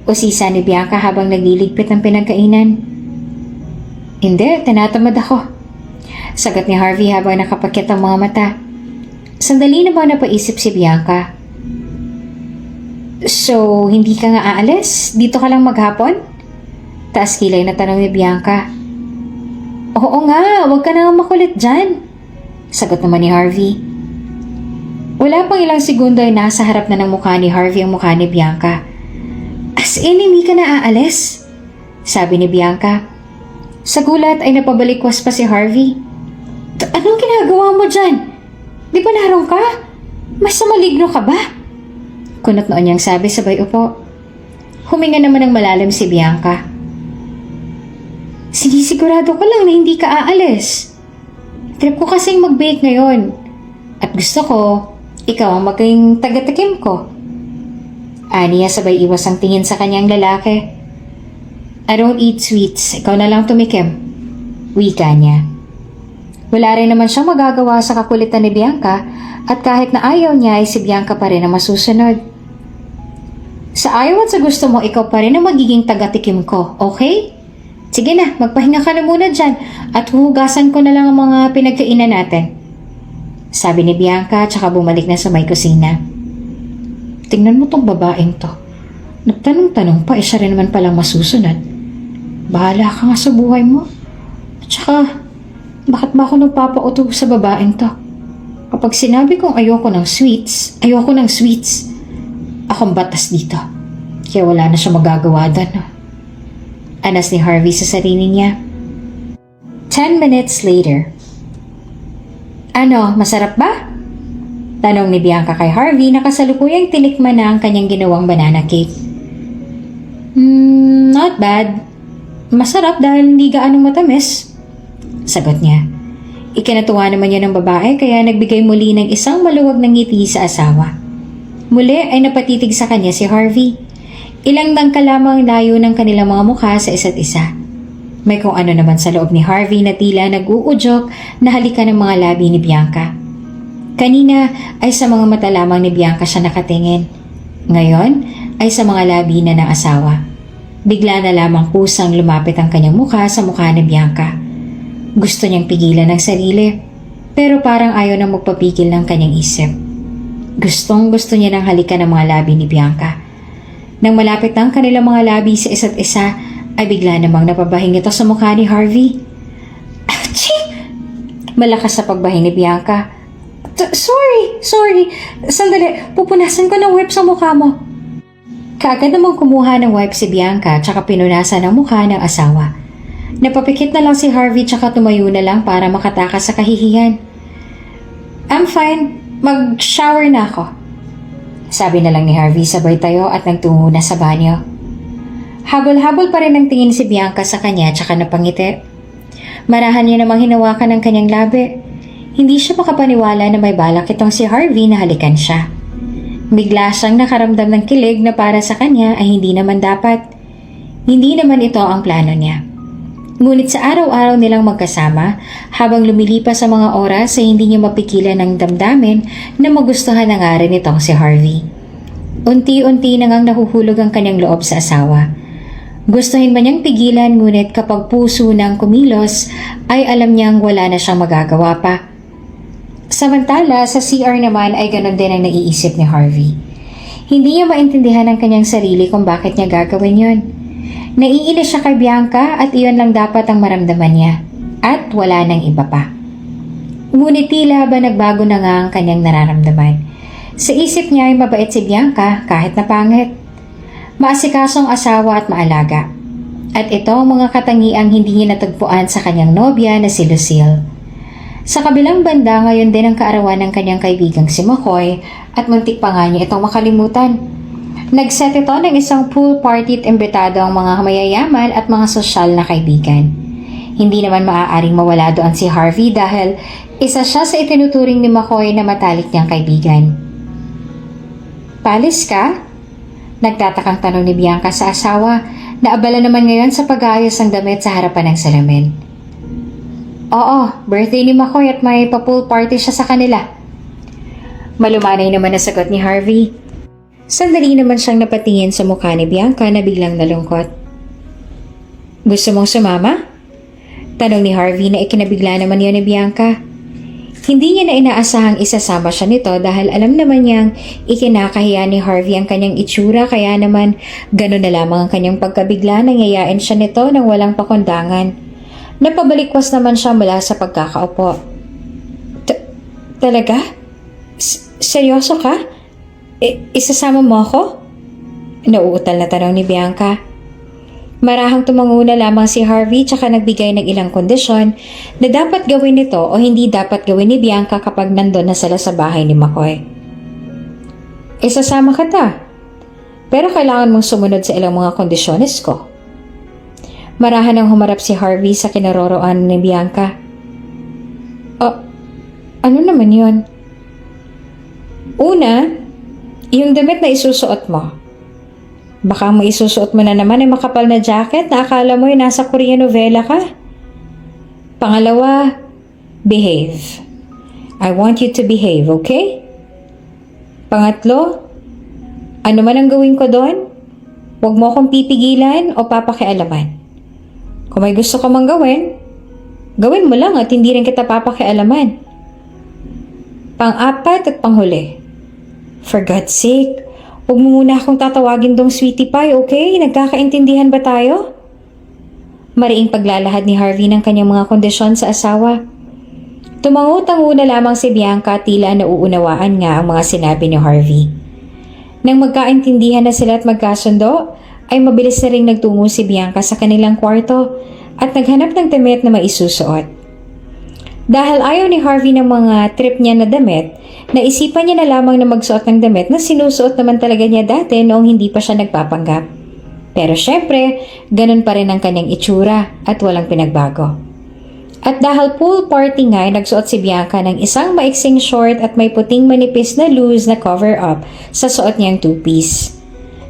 usisa ni Bianca habang nagliligpit ng pinagkainan. "Hindi, tinatamad ako," sagot ni Harvey habang nakapakyat ang mga mata. Sandali namang napaisip si Bianca. "So, hindi ka nga aalis? Dito ka lang maghapon?" Taas kilay na tanong ni Bianca. "Oo nga, huwag ka na nga makulit dyan," sagot naman ni Harvey. Wala pang ilang segundo ay nasa harap na ng mukha ni Harvey ang mukha ni Bianca. "As in, hindi ka na aalis?" sabi ni Bianca. Sa gulat ay napabalikwas pa si Harvey. "Anong ginagawa mo dyan? Di ba narong ka? Mas maligno ka ba?" Kunot noon niyang sabi sabay upo. Huminga naman ng malalim si Bianca. "Sinisigurado ko lang na hindi ka aalis. Trip ko kasing mag-bake ngayon. At gusto ko, ikaw ang maging taga-tikim ko." Aniya sabay iwas ang tingin sa kanyang lalaki. "I don't eat sweets. Ikaw na lang tumikim." Wika niya. Wala rin naman siyang magagawa sa kakulitan ni Bianca at kahit na ayaw niya ay si Bianca pa rin ang masusunod. "Sa ayaw at sa gusto mo, ikaw pa rin ang magiging taga-tikim ko, okay? Sige na, magpahinga ka na muna dyan at huhugasan ko na lang ang mga pinagkainan natin." Sabi ni Bianca tsaka bumalik na sa may kusina. "Tingnan mo tong babaeng to. Nagtanong-tanong pa, siya rin naman palang masusunod. Bahala ka nga sa buhay mo. Tsaka, bakit ba ako nagpapauto sa babaeng to? Kapag sinabi kong ayoko ng sweets, ayoko ng sweets. Akong batas dito. Kaya wala na siya magagawa doon." Anas ni Harvey sa sarili niya. 10 minutes later. "Ano, masarap ba?" tanong ni Bianca kay Harvey na kasalukuyang tinikman na ang kanyang ginawang banana cake. Not bad. Masarap dahil hindi gaanong matamis," sagot niya. Ikinatuwa naman niya ng babae kaya nagbigay muli ng isang maluwag na ngiti sa asawa. Muli ay napatitig sa kanya si Harvey. Ilang dangka lamang layo ng kanilang mga mukha sa isa't isa. May kung ano naman sa loob ni Harvey na tila nag-uudyok na halikan ng mga labi ni Bianca. Kanina ay sa mga mata lamang ni Bianca siya nakatingin. Ngayon ay sa mga labi na ng asawa. Bigla na lamang kusang lumapit ang kanyang mukha sa mukha ni Bianca. Gusto niyang pigilan ang sarili, pero parang ayaw na magpapigil ng kanyang isip. Gusto niya nang halikan ang mga labi ni Bianca. Nang malapit ang kanilang mga labi sa isa't isa, ay bigla namang napabahing ito sa mukha ni Harvey. "Achie!" Malakas sa pagbahing ni Bianca. Sorry. Sandali, pupunasan ko ng wipe sa mukha mo." Kaagad namang kumuha ng wipe si Bianca tsaka pinunasan ang mukha ng asawa. Napapikit na lang si Harvey tsaka tumayo na lang para makatakas sa kahihiyan. I'm fine. Mag-shower na ako. Sabi na lang ni Harvey sabay tayo at nagtungo na sa banyo. Habol-habol pa rin ang tingin si Bianca sa kanya tsaka napangiti. Marahan niya namang hinawakan ang kanyang labi. Hindi siya makapaniwala na may balak itong si Harvey na halikan siya. Bigla siyang nakaramdam ng kilig na para sa kanya ay hindi naman dapat. Hindi naman ito ang plano niya. Ngunit sa araw-araw nilang magkasama, habang lumilipas sa mga oras ay hindi niya mapigilan ng damdamin na magustuhan na nga rin itong si Harvey. Unti-unti na ngang nahuhulog ang kanyang loob sa asawa. Gustuhin man niyang pigilan ngunit kapag puso nang kumilos ay alam niyang wala na siyang magagawa pa. Samantala sa CR naman ay ganon din ang naiisip ni Harvey. Hindi niya maintindihan ang kanyang sarili kung bakit niya gagawin yon. Naiinis siya kay Bianca at iyon lang dapat ang maramdaman niya. At wala nang iba pa. Ngunit tila ba nagbago na nga ang kanyang nararamdaman. Sa isip niya ay mabait si Bianca kahit na pangit. Maasikasong asawa at maalaga. At ito ang mga katangiang hindi niya natagpuan sa kanyang nobya na si Lucille. Sa kabilang banda ngayon din ang kaarawan ng kanyang kaibigang si McCoy at muntik pa nga niya itong makalimutan. Nagset ito ng isang pool party at imbitado ang mga mayayaman at mga sosyal na kaibigan. Hindi naman maaaring mawala doon si Harvey dahil isa siya sa itinuturing ni McCoy na matalik niyang kaibigan. Palis ka? Nagtatakang tanong ni Bianca sa asawa na abala naman ngayon sa pag-aayos ng damit sa harapan ng salamin. Oo, birthday ni McCoy at may pa-pool party siya sa kanila. Malumanay naman na sagot ni Harvey. Sandali naman siyang napatingin sa mukha ni Bianca na biglang nalungkot. Gusto mong sumama? Tanong ni Harvey na ikinabigla naman yan ni Bianca. Hindi niya na inaasahang isasama siya nito dahil alam naman niyang ikinakahiya ni Harvey ang kanyang itsura kaya naman gano'n na lamang ang kanyang pagkabigla nang yayain siya nito nang walang pakundangan. Napabalikwas naman siya mula sa pagkakaupo. Talaga? Seryoso ka? Isasama mo ako? Nauutal na tanong ni Bianca. Marahang tumango na lamang si Harvey tsaka nagbigay ng ilang kondisyon na dapat gawin nito o hindi dapat gawin ni Bianca kapag nandun na sila sa bahay ni McCoy. Isasama kita. Pero kailangan mong sumunod sa ilang mga kondisyones ko. Marahan ang humarap si Harvey sa kinaroroonan ni Bianca. Ano naman yun? Una, yung damit na isusuot mo. Baka mo isusuot mo na naman ay makapal na jacket na akala mo ay nasa Korean novela ka. Pangalawa, behave. I want you to behave, okay? Pangatlo, ano man ang gawin ko doon, huwag mo akong pipigilan o papakialaman. Kung may gusto ka mang gawin, gawin mo lang at hindi rin kita papakialaman. Pang-apat at panghuli. For God's sake, huwag mo muna akong tatawagin dong sweetie pie, okay? Nagkakaintindihan ba tayo? Mariing paglalahad ni Harvey ng kanyang mga kondisyon sa asawa. Tumango-tango na lamang si Bianca tila nauunawaan nga ang mga sinabi ni Harvey. Nang magkaintindihan na sila at magkasundo, ay mabilis na ring nagtungo si Bianca sa kanilang kwarto at naghanap ng damit na maisusuot. Dahil ayaw ni Harvey ng mga trip niya na damit, naisipan niya na lamang na magsuot ng damit na sinusuot naman talaga niya dati noong hindi pa siya nagpapanggap. Pero syempre, ganun pa rin ang kanyang itsura at walang pinagbago. At dahil pool party nga ay nagsuot si Bianca ng isang maiksing short at may puting manipis na loose na cover-up sa suot niyang two-piece.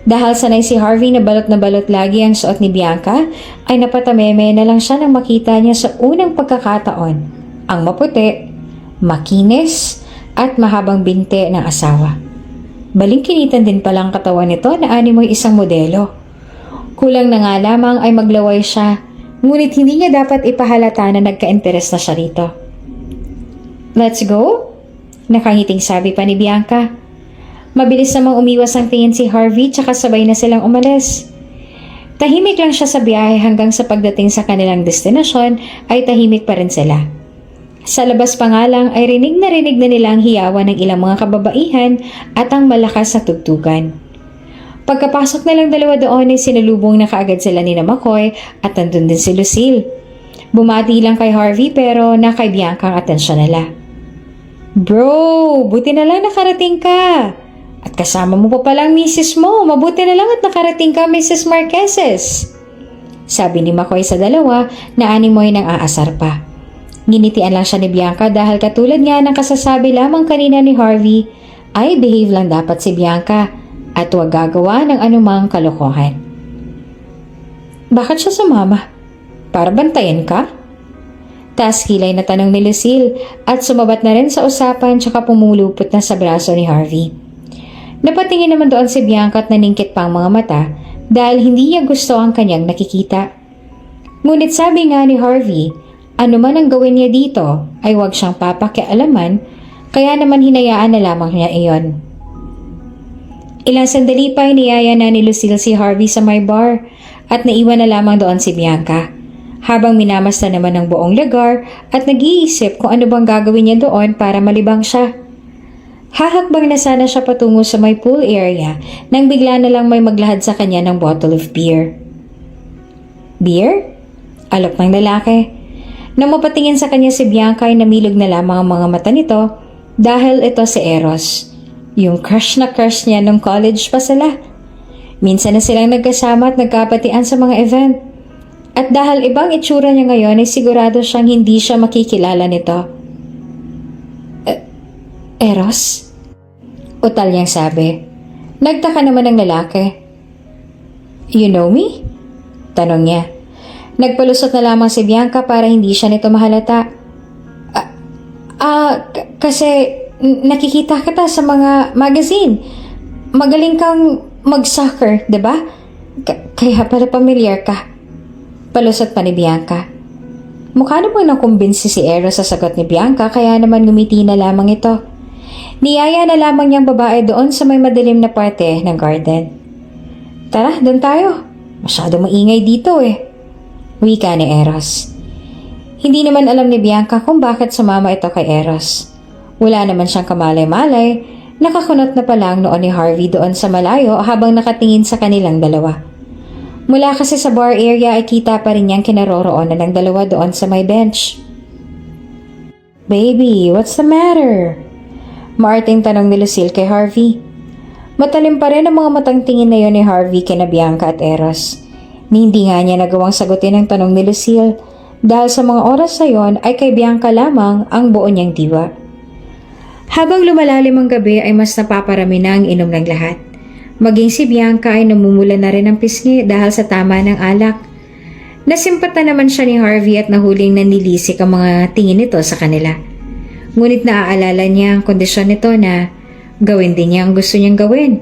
Dahil sanay si Harvey na balot lagi ang suot ni Bianca, ay napatameme na lang siya nang makita niya sa unang pagkakataon ang maputi, makinis, at mahabang binte ng asawa. Balingkinitan din palang katawan nito na animoy isang modelo. Kulang na nga lamang ay maglaway siya, ngunit hindi niya dapat ipahalata na nagka-interes na siya rito. Let's go? Nakangiting sabi pa ni Bianca. Mabilis namang umiwas ang tingin si Harvey tsaka sabay na silang umalis. Tahimik lang siya sa biyahe hanggang sa pagdating sa kanilang destinasyon ay tahimik pa rin sila. Sa labas pa nga lang ay rinig na nila ang hiyawan ng ilang mga kababaihan at ang malakas na tugtugan. Pagkapasok na lang dalawa doon ay sinalubong na kaagad sila ni McCoy at nandun din si Lucille. Bumati lang kay Harvey pero nakay Bianca ang atensyon nila. Bro, buti na lang nakarating ka. At kasama mo pa palang misis mo. Mabuti na lang at nakarating ka, Mrs. Marqueses. Sabi ni McCoy sa dalawa na animoy nang aasar pa. Nginitian lang siya ni Bianca dahil katulad nga ng kasasabi lamang kanina ni Harvey, ay behave lang dapat si Bianca at huwag gagawa ng anumang kalokohan. Bakit siya sumama? Para bantayan ka? Taas kilay na tanong ni Lucille at sumabat na rin sa usapan tsaka pumulupot na sa braso ni Harvey. Napatingin naman doon si Bianca at naningkit pa ang mga mata dahil hindi niya gusto ang kanyang nakikita. Ngunit sabi nga ni Harvey, ano man ang gawin niya dito ay huwag siyang papakialaman, kaya naman hinayaan na lamang niya iyon. Ilang sandali pa iniyaya na ni Lucille si Harvey sa may bar at naiwan na lamang doon si Bianca. Habang minamasta naman ng buong lugar at nag-iisip kung ano bang gagawin niya doon para malibang siya. Hahakbang na sana siya patungo sa may pool area nang bigla na lang may maglahad sa kanya ng bottle of beer. Beer? Alok ng lalaki. Nang mapatingin sa kanya si Bianca ay namilog na lamang ang mga mata nito dahil ito si Eros. Yung crush na crush niya nung college pa sila. Minsan na silang nagkasama at nagkapatian sa mga event. At dahil ibang itsura niya ngayon ay sigurado siyang hindi siya makikilala nito. Eros? Utal niyang sabi. Nagtaka naman ng lalaki. You know me? Tanong niya. Nagpalusot na lamang si Bianca para hindi siya nito mahalata. Kasi nakikita kita sa mga magazine. Magaling kang mag-soccer, diba? Kaya pala pamilyar ka. Palusot pa ni Bianca. Mukha na bang nakumbinsi si Eros sa sagot ni Bianca kaya naman ngumiti na lamang ito. Niyaya na lamang niyang babae doon sa may madilim na parte ng garden. Tara, doon tayo. Masyado maingay dito eh. Wika ni Eros. Hindi naman alam ni Bianca kung bakit sumama ito kay Eros. Wala naman siyang kamalay-malay, nakakunot na palang noon ni Harvey doon sa malayo habang nakatingin sa kanilang dalawa. Mula kasi sa bar area ay kita pa rin niyang kinaroroonan ng dalawa doon sa may bench. Baby, what's the matter? Maarting tanong ni Lucille kay Harvey. Matalim pa rin ang mga matang tingin na yon ni Harvey kina Bianca at Eros. Hindi nga niya nagawang sagutin ang tanong ni Lucille dahil sa mga oras na yon ay kay Bianca lamang ang buo niyang diwa. Habang lumalalim ang gabi ay mas napaparami na ang inom ng lahat. Maging si Bianca ay namumula na rin ang pisngi dahil sa tama ng alak. Nasimpata naman siya ni Harvey at nahuling nanlilisik ang mga tingin nito sa kanila. Ngunit naaalala niya ang kondisyon nito na gawin din niya ang gusto niyang gawin.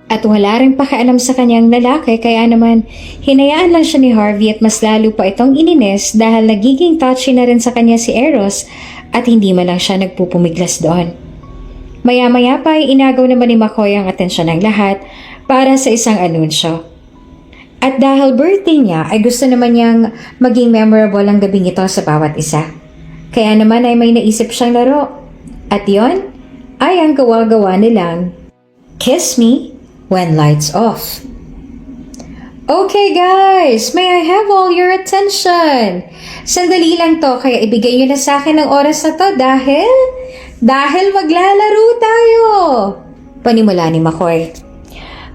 At wala rin pakialam sa kanyang lalaki kaya naman hinayaan lang siya ni Harvey at mas lalo pa itong ininis dahil nagiging touchy na rin sa kanya si Eros at hindi man lang siya nagpupumiglas doon. Maya-maya pa ay inagaw naman ni McCoy ang atensyon ng lahat para sa isang anunsyo. At dahil birthday niya ay gusto naman niyang maging memorable ang gabing ito sa bawat isa. Kaya naman ay may naisip siyang laro. At yon ay ang gawa-gawa nilang Kiss Me When Lights Off. Okay guys, may I have all your attention? Sandali lang to kaya ibigay nyo na sa akin ang oras na to dahil maglalaro tayo. Panimula ni McCoy.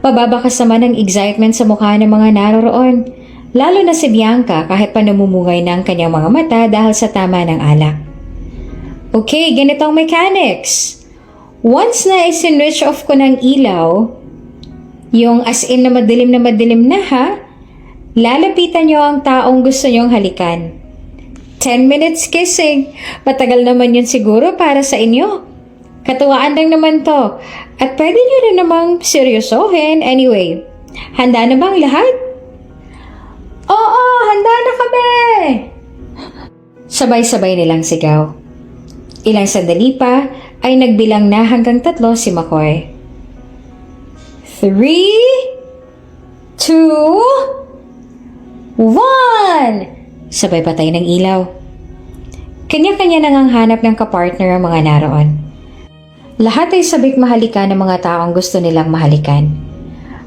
Pababakas naman ang excitement sa mukha ng mga naroroon. Lalo na si Bianca kahit pa namumungay na ang kanyang mga mata dahil sa tama ng alak. Okay, ganito ang mechanics. Once na isinwitch off ko ng ilaw, yung as in na madilim na ha, lalapitan nyo ang taong gusto nyong halikan. 10 minutes kissing. Matagal naman yun siguro para sa inyo. Katuwaan lang naman to. At pwede nyo rin namang seryosohin. Anyway, handa na bang lahat? Oo, handa na kami! Sabay-sabay nilang sigaw. Ilang sandali pa ay nagbilang na hanggang 3 si McCoy. 3, 2, 1! Sabay patay ng ilaw. Kanya-kanya nang hanap ng kapartner ang mga naroon. Lahat ay sabik mahalikan ng mga taong gusto nilang mahalikan.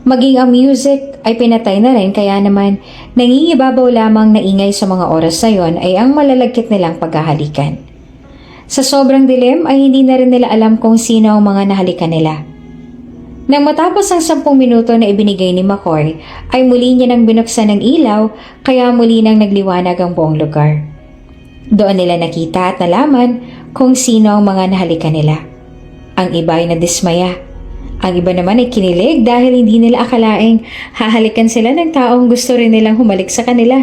Maging ang music ay pinatay na rin kaya naman nangingibabaw lamang na ingay sa mga oras na yon ay ang malalagkit nilang paghahalikan. Sa sobrang dilim ay hindi na rin nila alam kung sino ang mga nahalikan nila. Nang matapos ang 10 minuto na ibinigay ni McCoy, ay muli niya nang binuksan ng ilaw kaya muli nang nagliwanag ang buong lugar. Doon nila nakita at nalaman kung sino ang mga nahalikan nila. Ang iba ay nadismaya. Ang iba naman ay kinilig dahil hindi nila akalaing hahalikan sila ng taong gusto rin nilang humalik sa kanila.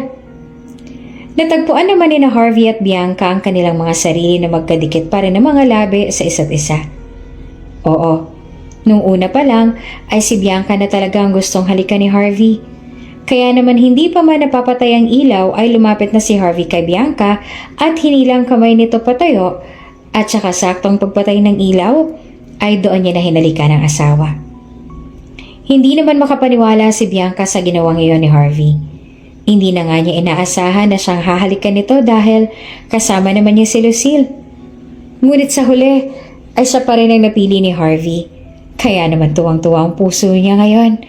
Natagpuan naman ni Harvey at Bianca ang kanilang mga sarili na magkadikit pa rin ng mga labi sa isa't isa. Oo. Nung una pa lang ay si Bianca na talaga ang gustong halikan ni Harvey. Kaya naman hindi pa man napapatay ang ilaw ay lumapit na si Harvey kay Bianca at hinilang kamay nito patayo at saka saktong pagpatay ng ilaw ay doon niya na hinalikan ang asawa. Hindi naman makapaniwala si Bianca sa ginawang iyon ni Harvey. Hindi na nga niya inaasahan na siyang hahalikan nito dahil kasama naman niya si Lucille. Ngunit sa huli ay siya pa rin ang napili ni Harvey. Kaya naman tuwang-tuwa ang puso niya ngayon.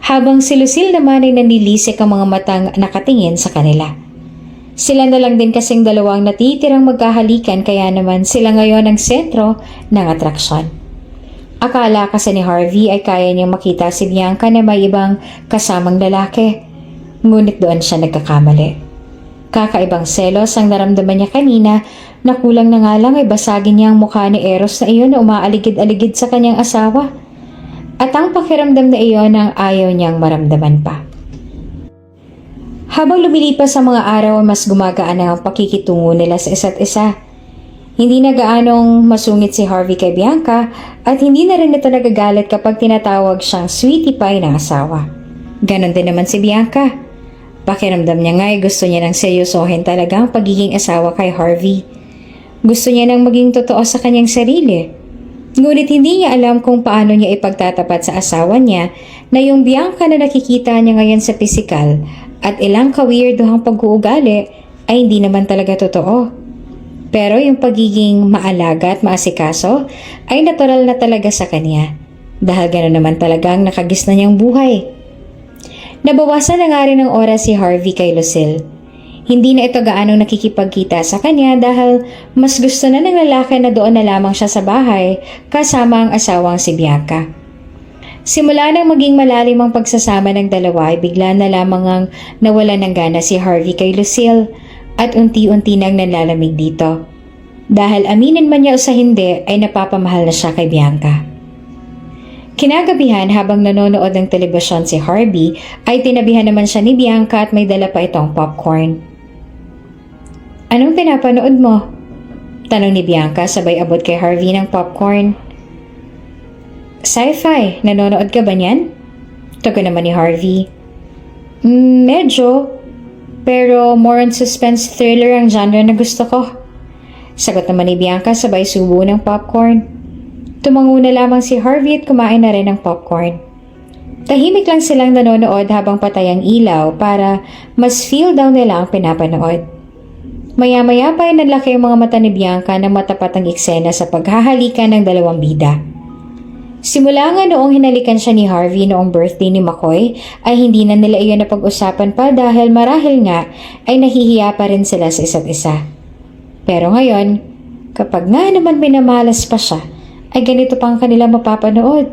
Habang si Lucille naman ay nanilisik ang mga matang nakatingin sa kanila. Sila na lang din kasing dalawang natitirang magkahalikan kaya naman sila ngayon ang sentro ng atraksyon. Akala kasi ni Harvey ay kaya niyang makita si Bianca na may ibang kasamang lalaki. Ngunit doon siya nagkakamali. Kakaibang selos ang naramdaman niya kanina na kulang na nga lang ay basagin niya ang mukha ni Eros na iyon na umaaligid-aligid sa kanyang asawa. At ang pakiramdam na iyon ang ayaw niyang maramdaman pa. Habang lumilipas ang mga araw ay mas gumagaan ang pakikitungo nila sa isa't isa. Hindi na gaanong masungit si Harvey kay Bianca at hindi na rin ito nagagalit kapag tinatawag siyang sweetie pie ng asawa. Ganon din naman si Bianca. Pakiramdam niya nga ay gusto niya nang seryosohin talaga ang pagiging asawa kay Harvey. Gusto niya nang maging totoo sa kanyang sarili. Ngunit hindi niya alam kung paano niya ipagtatapat sa asawa niya na yung Bianca na nakikita niya ngayon sa pisikal at ilang ka-weirdohang pag-uugali ay hindi naman talaga totoo. Pero yung pagiging maalaga at maasikaso ay natural na talaga sa kanya dahil gano'n naman talagang nakagis na niyang buhay. Nabawasan na nga rin ng oras si Harvey kay Lucille. Hindi na ito gaanong nakikipagkita sa kanya dahil mas gusto na ng lalaki na doon na lamang siya sa bahay kasama ang asawang si Bianca. Simula nang maging malalim ang pagsasama ng dalawa ay bigla na lamang ang nawala ng gana si Harvey kay Lucille at unti-unti nang nanlalamig dito. Dahil aminin man niya o sa hindi ay napapamahal na siya kay Bianca. Kinagabihan habang nanonood ng telebisyon si Harvey ay tinabihan naman siya ni Bianca at may dala pa itong popcorn. Anong pinapanood mo? Tanong ni Bianca sabay abot kay Harvey ng popcorn. Sci-fi, nanonood ka ba niyan? Tugon naman ni Harvey. Medyo, pero more on suspense thriller ang genre na gusto ko. Sagot naman ni Bianca sabay subo ng popcorn. Tumango na lamang si Harvey at kumain na rin ng popcorn. Tahimik lang silang nanonood habang patay ang ilaw para mas feel down nila ang pinapanood. Maya-maya pa ay nalaki ang mga mata ni Bianca na matapat ang eksena sa paghahalikan ng dalawang bida. Simula nga noong hinalikan siya ni Harvey noong birthday ni McCoy ay hindi na nila iyon napag-usapan pa dahil marahil nga ay nahihiya pa rin sila sa isa't isa. Pero ngayon, kapag nga naman minamalas pa siya, ay ganito pang kanila mapapanood.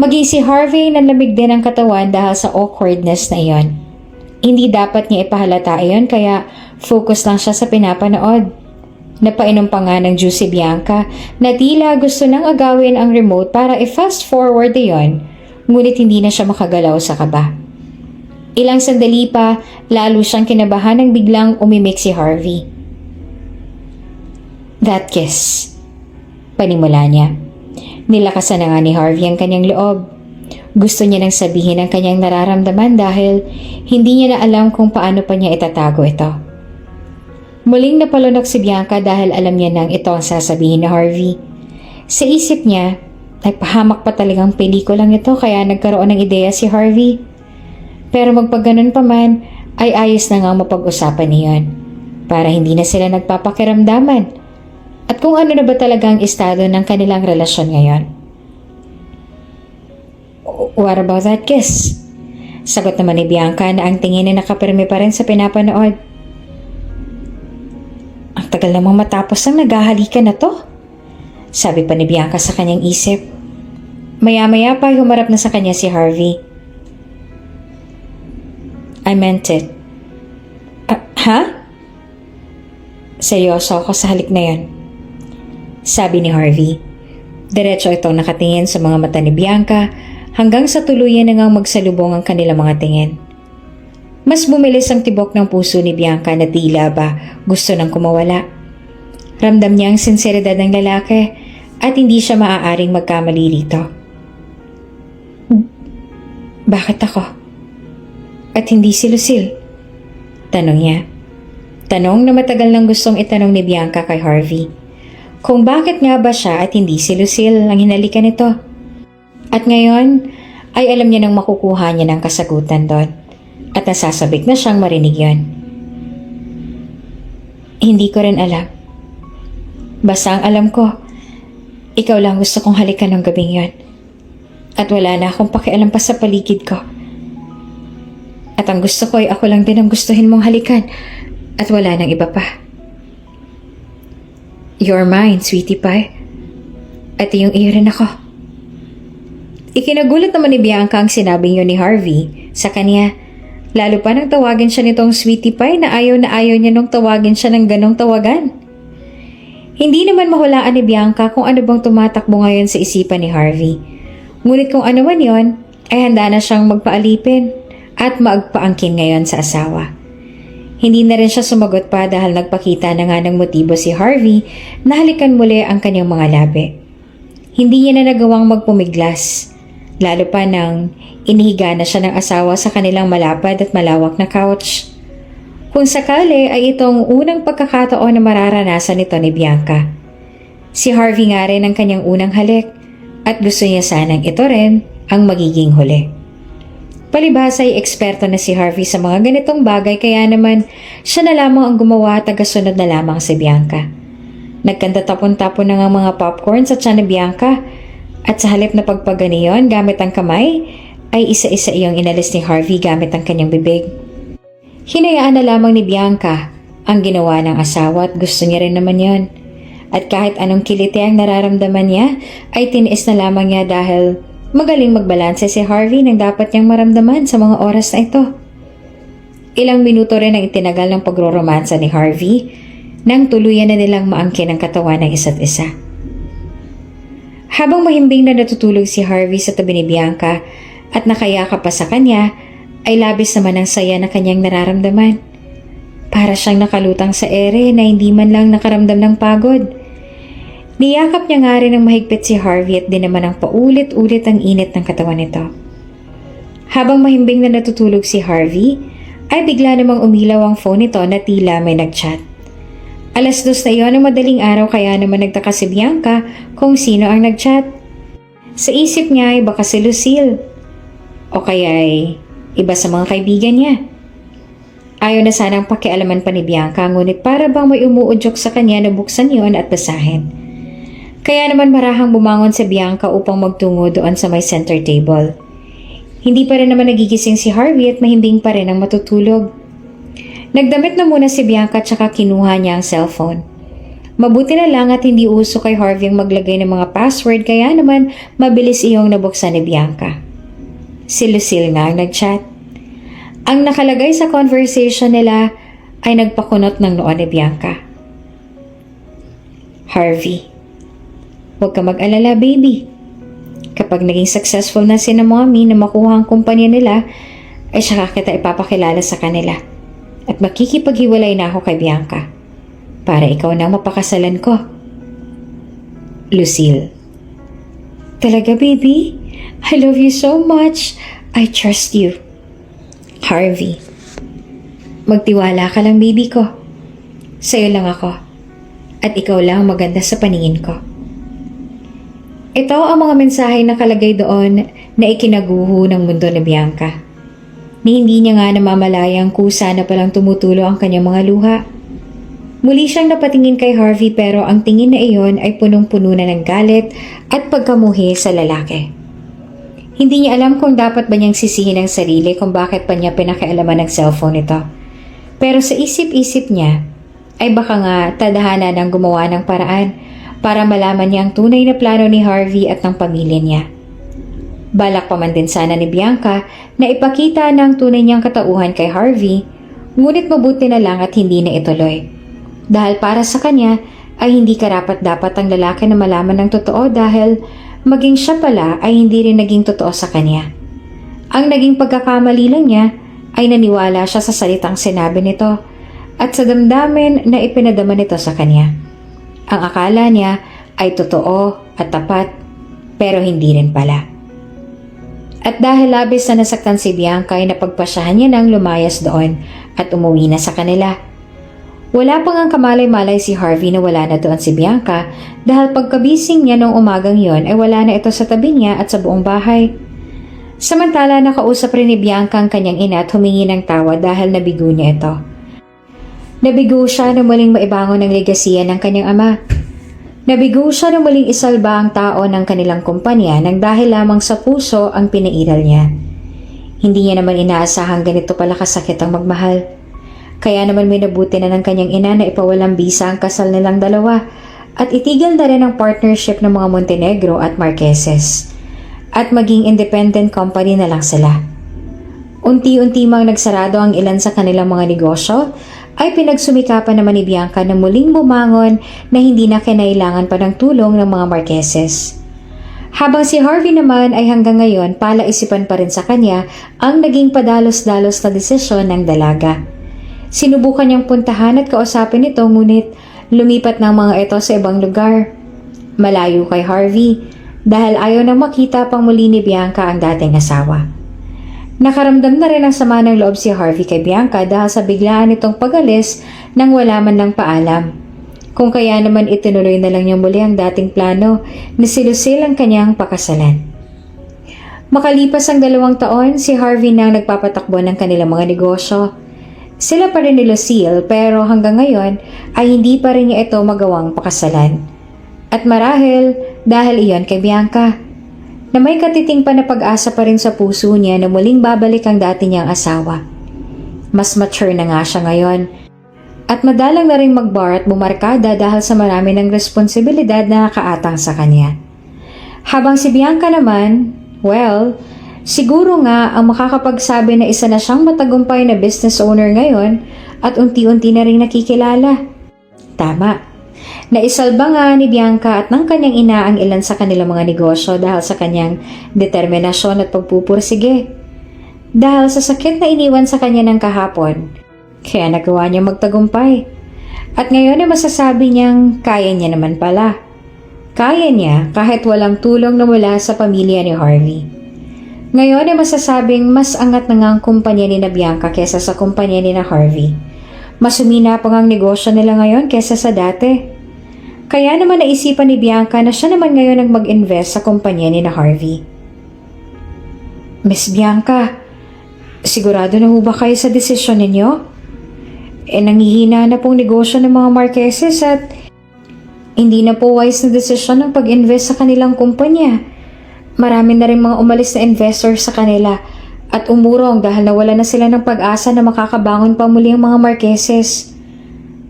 Maging si Harvey nanlamig din ang katawan dahil sa awkwardness na iyon. Hindi dapat niya ipahalata iyon kaya focus lang siya sa pinapanood. Napainom pa nga ng juice si Bianca na tila gusto nang agawin ang remote para i-fast forward iyon, ngunit hindi na siya makagalaw sa kaba. Ilang sandali pa, lalo siyang kinabahan nang biglang umimik si Harvey. That kiss. Panimula niya. Nilakasan na nga ni Harvey ang kanyang loob. Gusto niya nang sabihin ang kanyang nararamdaman dahil hindi niya na alam kung paano pa niya itatago ito. Muling napalunok si Bianca dahil alam niya nang ito ang sasabihin ni Harvey. Sa isip niya, nagpahamak pa talagang pelikulang ito kaya nagkaroon ng ideya si Harvey. Pero magpaganon pa man, ay ayos na nga mapag-usapan niyon para hindi na sila nagpapakiramdaman at kung ano na ba talaga ang estado ng kanilang relasyon ngayon. What about that kiss? Sagot naman ni Bianca na ang tingin ay nakapirmi pa rin sa pinapanood. Ang tagal namang matapos ang naghahalikan na to. Sabi pa ni Bianca sa kanyang isip. Maya-maya pa ay humarap na sa kanya si Harvey. I meant it. Ha? Seryoso ako sa halik na yon. Sabi ni Harvey. Diretso itong nakatingin sa mga mata ni Bianca hanggang sa tuluyan na ngang magsalubong ang kanilang mga tingin. Mas bumilis ang tibok ng puso ni Bianca na tila ba gusto nang kumawala. Ramdam niya ang sinseridad ng lalaki at hindi siya maaaring magkamali rito. Bakit ako? At hindi si Lucille? Tanong niya. Tanong na matagal nang gustong itanong ni Bianca kay Harvey. Kung bakit nga ba siya at hindi si Lucille ang hinalikan nito? At ngayon ay alam niya nang makukuha niya ng kasagutan doon at nasasabik na siyang marinig yon. Hindi ko rin alam. Basta ang alam ko, ikaw lang gusto kong halikan ng gabing yon. At wala na akong pakialam pa sa paligid ko. At ang gusto ko ay ako lang din ang gustuhin mong halikan at wala nang iba pa. You're mine, sweetie pie. At iyong iyo rin ako. Ikinagulat naman ni Bianca ang sinabing yun ni Harvey sa kanya. Lalo pa nang tawagin siya nitong sweetie pie na ayaw niya nung tawagin siya ng ganong tawagan. Hindi naman mahulaan ni Bianca kung ano bang tumatakbo ngayon sa isipan ni Harvey. Ngunit kung ano man yon, ay handa na siyang magpaalipin at maagpaangkin ngayon sa asawa. Hindi na rin siya sumagot pa dahil nagpakita na nga ng motibo si Harvey na halikan muli ang kanyang mga labi. Hindi niya na nagawang magpumiglas, lalo pa nang inihiga na siya ng asawa sa kanilang malapad at malawak na couch. Kung sakali ay itong unang pagkakataon na mararanasan nito ni Bianca. Si Harvey nga rin ang kanyang unang halik at gusto niya sanang ito rin ang magiging huli. Palibhasa ay eksperto na si Harvey sa mga ganitong bagay kaya naman siya na lamang ang gumawa at tagasunod na lamang si Bianca. Nagkanta tapon-tapon na nga mga popcorn sa tiyan ni Bianca at sa halip na pagpaganiyon gamit ang kamay ay isa-isa iyong inalis ni Harvey gamit ang kanyang bibig. Hinayaan na lamang ni Bianca ang ginawa ng asawa at gusto niya rin naman yon. At kahit anong kiliti ang nararamdaman niya ay tiniis na lamang niya dahil magaling magbalanse si Harvey ng dapat niyang maramdaman sa mga oras na ito. Ilang minuto rin ang itinagal ng pagroromansa ni Harvey nang tuluyan na nilang maangkin ang katawan ng isa't isa. Habang mahimbing na natutulog si Harvey sa tabi ni Bianca at nakayakap pa sa kanya, ay labis naman ang saya na kanyang nararamdaman. Para siyang nakalutang sa ere na hindi man lang nakaramdam ng pagod. Niyakap niya nga rin ng mahigpit si Harvey at din naman ang paulit-ulit ang init ng katawan nito. Habang mahimbing na natutulog si Harvey, ay bigla namang umilaw ang phone nito na tila may nag-chat. 2:00 na iyon ng madaling araw kaya naman nagtaka si Bianca kung sino ang nag-chat. Sa isip niya ay baka si Lucille o kaya ay iba sa mga kaibigan niya. Ayaw na sanang pakialaman pa ni Bianca ngunit para bang may umuudyok sa kanya na buksan yon at basahin. Kaya naman marahang bumangon si Bianca upang magtungo doon sa may center table. Hindi pa rin naman nagigising si Harvey at mahimbing pa rin ang matutulog. Nagdamit na muna si Bianca at saka kinuha niya ang cellphone. Mabuti na lang at hindi uso kay Harvey ang maglagay ng mga password kaya naman mabilis iyong nabuksan ni Bianca. Si Lucille nga ang nag-chat. Ang nakalagay sa conversation nila ay nagpakunot ng noo ni Bianca. Harvey, huwag ka mag-alala baby. Kapag naging successful na si mommy na makuha ang kumpanya nila, ay saka kita ipapakilala sa kanila. At makikipaghiwalay na ako kay Bianca para ikaw na mapakasalan ko. Lucille. Talaga baby? I love you so much. I trust you. Harvey. Magtiwala ka lang baby ko. Sa'yo lang ako. At ikaw lang maganda sa paningin ko. Ito ang mga mensahe na nakalagay doon na ikinaguho ng mundo ni Bianca. Ni hindi niya nga namamalayang kusa na palang tumutulo ang kanyang mga luha. Muli siyang napatingin kay Harvey pero ang tingin na iyon ay punong-puno na ng galit at pagkamuhi sa lalaki. Hindi niya alam kung dapat ba niyang sisihin ang sarili kung bakit pa niya pinakialaman ng cellphone ito. Pero sa isip-isip niya, ay baka nga tadhana ng gumawa ng paraan para malaman niya ang tunay na plano ni Harvey at ng pamilya niya. Balak pa man din sana ni Bianca na ipakita ng tunay niyang katauhan kay Harvey, ngunit mabuti na lang at hindi na ituloy. Dahil para sa kanya ay hindi karapat-dapat ang lalaki na malaman ng totoo dahil maging siya pala ay hindi rin naging totoo sa kanya. Ang naging pagkakamali lang niya ay naniwala siya sa salitang sinabi nito at sa damdamin na ipinadama nito sa kanya. Ang akala niya ay totoo at tapat pero hindi rin pala. At dahil labis na nasaktan si Bianca ay napagpasyahan niya nang lumayas doon at umuwi na sa kanila. Wala pang ang kamalay-malay si Harvey na wala na doon si Bianca dahil pagkabising niya noong umagang yon ay wala na ito sa tabi niya at sa buong bahay. Samantala nakausap rin ni Bianca ang kanyang ina at humingi ng tawad dahil nabigo niya ito. Nabigo siya na muling maibangon ang legasiya ng kanyang ama. Nabigo siya na muling isalba ang tao ng kanilang kumpanya nang dahil lamang sa puso ang pinairal niya. Hindi niya naman inaasahang ganito pala kasakit ang magmahal. Kaya naman may nabuti na ng kanyang ina na ipawalang bisa ang kasal nilang dalawa at itigil na rin ang partnership ng mga Montenegro at Marqueses. At maging independent company na lang sila. Unti-unti mang nagsarado ang ilan sa kanilang mga negosyo ay pinagsumikapan naman ni Bianca na muling bumangon na hindi na kinailangan pa ng tulong ng mga Marqueses. Habang si Harvey naman ay hanggang ngayon palaisipan pa rin sa kanya ang naging padalos-dalos na desisyon ng dalaga. Sinubukan niyang puntahan at kausapin ito ngunit lumipat ng mga ito sa ibang lugar. Malayo kay Harvey dahil ayaw nang makita pang muli ni Bianca ang dating asawa. Nakaramdam na rin ang sama ng loob si Harvey kay Bianca dahil sa biglaan nitong pag-alis nang wala man ng paalam. Kung kaya naman itinuloy na lang niya muli ang dating plano na silusil ang kanyang pakasalan. Makalipas ang 2 taon, si Harvey na ang nagpapatakbo ng kanilang mga negosyo. Sila pa rin ni Lucille pero hanggang ngayon ay hindi pa rin niya ito magawang pakasalan. At marahil dahil iyon kay Bianca, na may katiting pa na pag-asa pa rin sa puso niya na muling babalik ang dati niyang asawa. Mas mature na nga siya ngayon at madalang na rin mag-bar at bumarkada dahil sa marami ng responsibilidad na nakaatang sa kanya. Habang si Bianca naman, well, siguro nga ang makakapagsabi na isa na siyang matagumpay na business owner ngayon at unti-unti na rin nakikilala. Tama. Naisalba nga ni Bianca at ng kanyang ina ang ilan sa kanilang mga negosyo dahil sa kanyang determinasyon at pagpupursige. Dahil sa sakit na iniwan sa kanya ng kahapon, kaya nagawa niya magtagumpay. At ngayon ay masasabi niyang kaya niya naman pala. Kaya niya kahit walang tulong na mula sa pamilya ni Harvey. Ngayon ay masasabing mas angat na nga ang kumpanya ni na Bianca kesa sa kumpanya ni na Harvey. Mas humina pa nga ang negosyo nila ngayon kesa sa dati. Kaya naman naisipan ni Bianca na siya naman ngayon ang mag-invest sa kumpanya ni na Harvey. Miss Bianca, sigurado na ho ba kayo sa desisyon ninyo? Nangihina na pong negosyo ng mga Marqueses at hindi na po wise na desisyon ang pag-invest sa kanilang kumpanya. Marami na rin mga umalis na investors sa kanila at umurong dahil nawala na sila ng pag-asa na makakabangon pa muli ang mga Marqueses.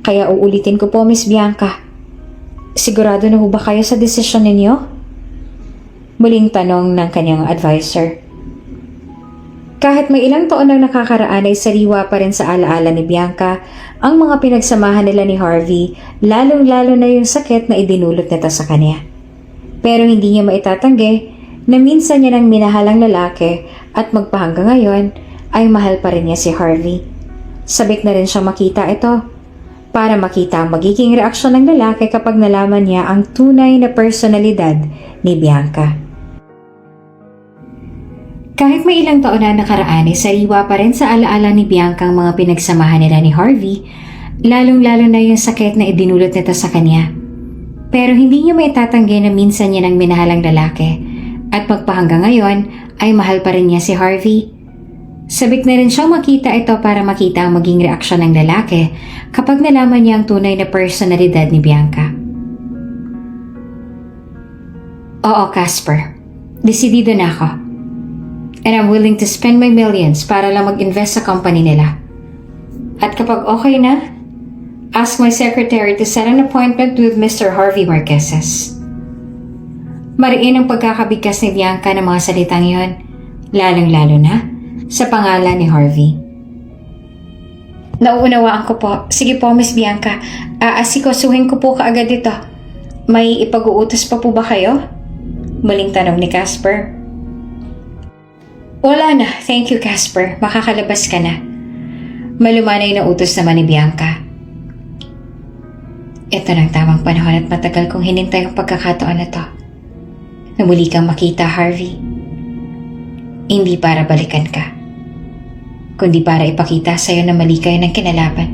Kaya uulitin ko po, Miss Bianca. Sigurado na ho ba kayo sa desisyon ninyo? Muling tanong ng kanyang advisor. Kahit may ilang taon nang nakakaraan ay sariwa pa rin sa alaala ni Bianca ang mga pinagsamahan nila ni Harvey, lalong-lalo na yung sakit na idinulot nito sa kanya. Pero hindi niya maitatanggi na minsan niya nang minahalang lalaki at magpahanggang ngayon ay mahal pa rin niya si Harvey. Sabik na rin siyang makita ito para makita ang magiging reaksyon ng lalaki kapag nalaman niya ang tunay na personalidad ni Bianca. Kahit may ilang taon na nakaraan ay sariwa pa rin sa alaala ni Bianca ang mga pinagsamahan nila ni Harvey, lalong-lalo na yung sakit na idinulot nito sa kanya. Pero hindi niya maitatanggi na minsan niya nang minahalang lalaki at magpahanggang ngayon ay mahal pa rin niya si Harvey. Sabik na rin siyang makita ito para makita ang maging reaksyon ng lalaki kapag nalaman niya ang tunay na personalidad ni Bianca. Oo, Casper. Desidido na ako. And I'm willing to spend my millions para lang mag-invest sa company nila. At kapag okay na, ask my secretary to set an appointment with Mr. Harvey Marqueses. Mariin ang pagkakabigkas ni Bianca ng mga salitang yon, lalong-lalo na sa pangalan ni Harvey. Nauunawaan ko po. Sige po, Miss Bianca. Aasikasuhin ko po kaagad ito. May ipag-uutos pa po ba kayo? Muling tanong ni Casper. Wala na. Thank you, Casper. Makakalabas ka na. Malumanay na utos naman ni Bianca. Ito ng tamang panahon at matagal kong hinintay ang pagkakataon na to. Na muli kang makita, Harvey. Hindi para balikan ka, kundi para ipakita sa'yo na mali kayo ng kinalaban.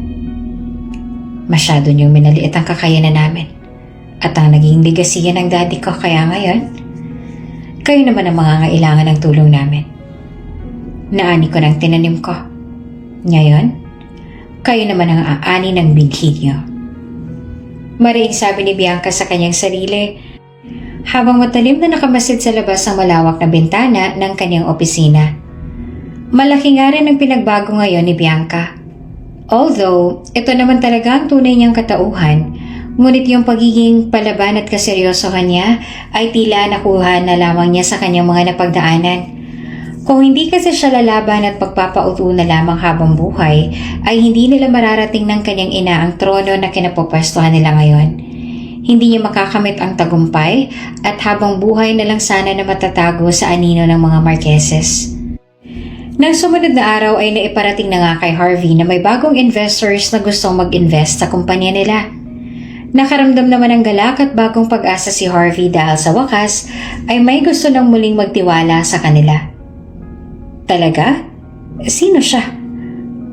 Masyado niyong minaliit ang kakayanan namin at ang naging ligasiya ng daddy ko, kaya ngayon, kayo naman ang mangangailangan ng tulong namin. Naani ko ng tinanim ko. Ngayon, kayo naman ang aani ng binhi niyo. Mariing sabi ni Bianca sa kanyang sarili habang matalim na nakamasid sa labas ang malawak na bintana ng kanyang opisina. Malaki nga rin ang pinagbago ngayon ni Bianca. Although, ito naman talaga ang tunay niyang katauhan, ngunit yung pagiging palaban at kaseryosohan niya ay tila nakuha na lamang niya sa kanyang mga napagdaanan. Kung hindi kasi siya lalaban at pagpapauto na lamang habang buhay, ay hindi nila mararating ng kanyang ina ang trono na kinapopwestuhan nila ngayon. Hindi niya makakamit ang tagumpay at habang buhay na lang sana na matatago sa anino ng mga Marqueses. Nang sumunod na araw ay naiparating na nga kay Harvey na may bagong investors na gustong mag-invest sa kumpanya nila. Nakaramdam naman ng galak at bagong pag-asa si Harvey dahil sa wakas ay may gusto nang muling magtiwala sa kanila. Talaga? Sino siya?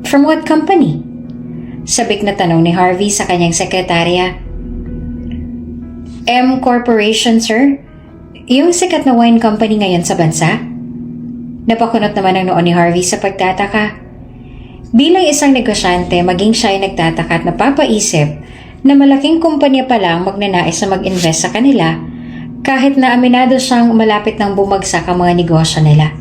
From what company? Sabik na tanong ni Harvey sa kanyang sekretarya. M Corporation, sir? Yung sikat na wine company ngayon sa bansa? Napakunot naman ang noon ni Harvey sa pagtataka. Bilang isang negosyante, maging siya ay nagtataka at napapaisip na malaking kumpanya pa lang magnanais na mag-invest sa kanila kahit na aminado siyang malapit nang bumagsak ang mga negosyo nila.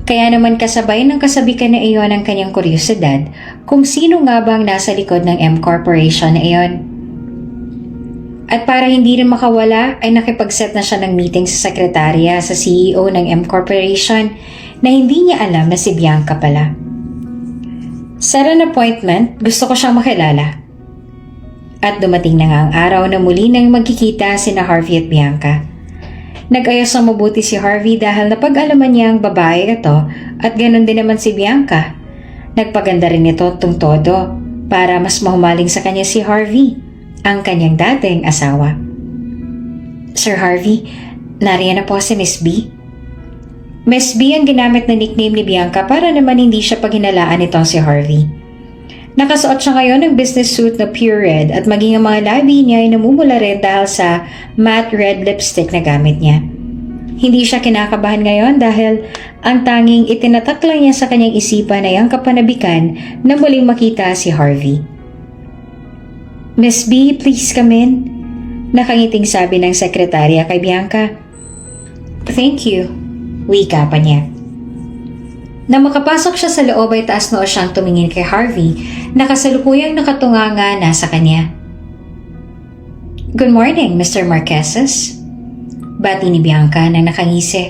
Kaya naman kasabay ng kasabikan na iyon ang kanyang kuryosidad kung sino nga bang nasa likod ng M Corporation na iyon. At para hindi rin makawala ay nakipag-set na siya ng meeting sa sekretarya sa CEO ng M Corporation na hindi niya alam na si Bianca pala. Set an appointment, gusto ko siyang makilala. At dumating na nga ang araw na muli nang magkikita sina Harvey at Bianca. Nag-ayos ang mabuti si Harvey dahil napag-alaman niya ang babae ito at ganoon din naman si Bianca. Nagpaganda rin ito todo para mas mahumaling sa kanya si Harvey, ang kanyang dating asawa. Sir Harvey, nariyan na po si Miss B. Miss B ang ginamit na nickname ni Bianca para naman hindi siya paghinalaan itong si Harvey. Nakasuot siya ngayon ng business suit na pure red at maging ang mga labi niya ay namumula rin dahil sa matte red lipstick na gamit niya. Hindi siya kinakabahan ngayon dahil ang tanging itinatak lang niya sa kanyang isipan ay ang kapanabikan na muling makita si Harvey. Miss B, please come in. Nakangiting sabi ng sekretarya kay Bianca. Thank you, wika pa niya. Nang makapasok siya sa loob ay taas noo siyang tumingin kay Harvey na kasalukuyang nakatunganga na sa kanya. Good morning, Mr. Marqueses. Bati ni Bianca nang nakangisi.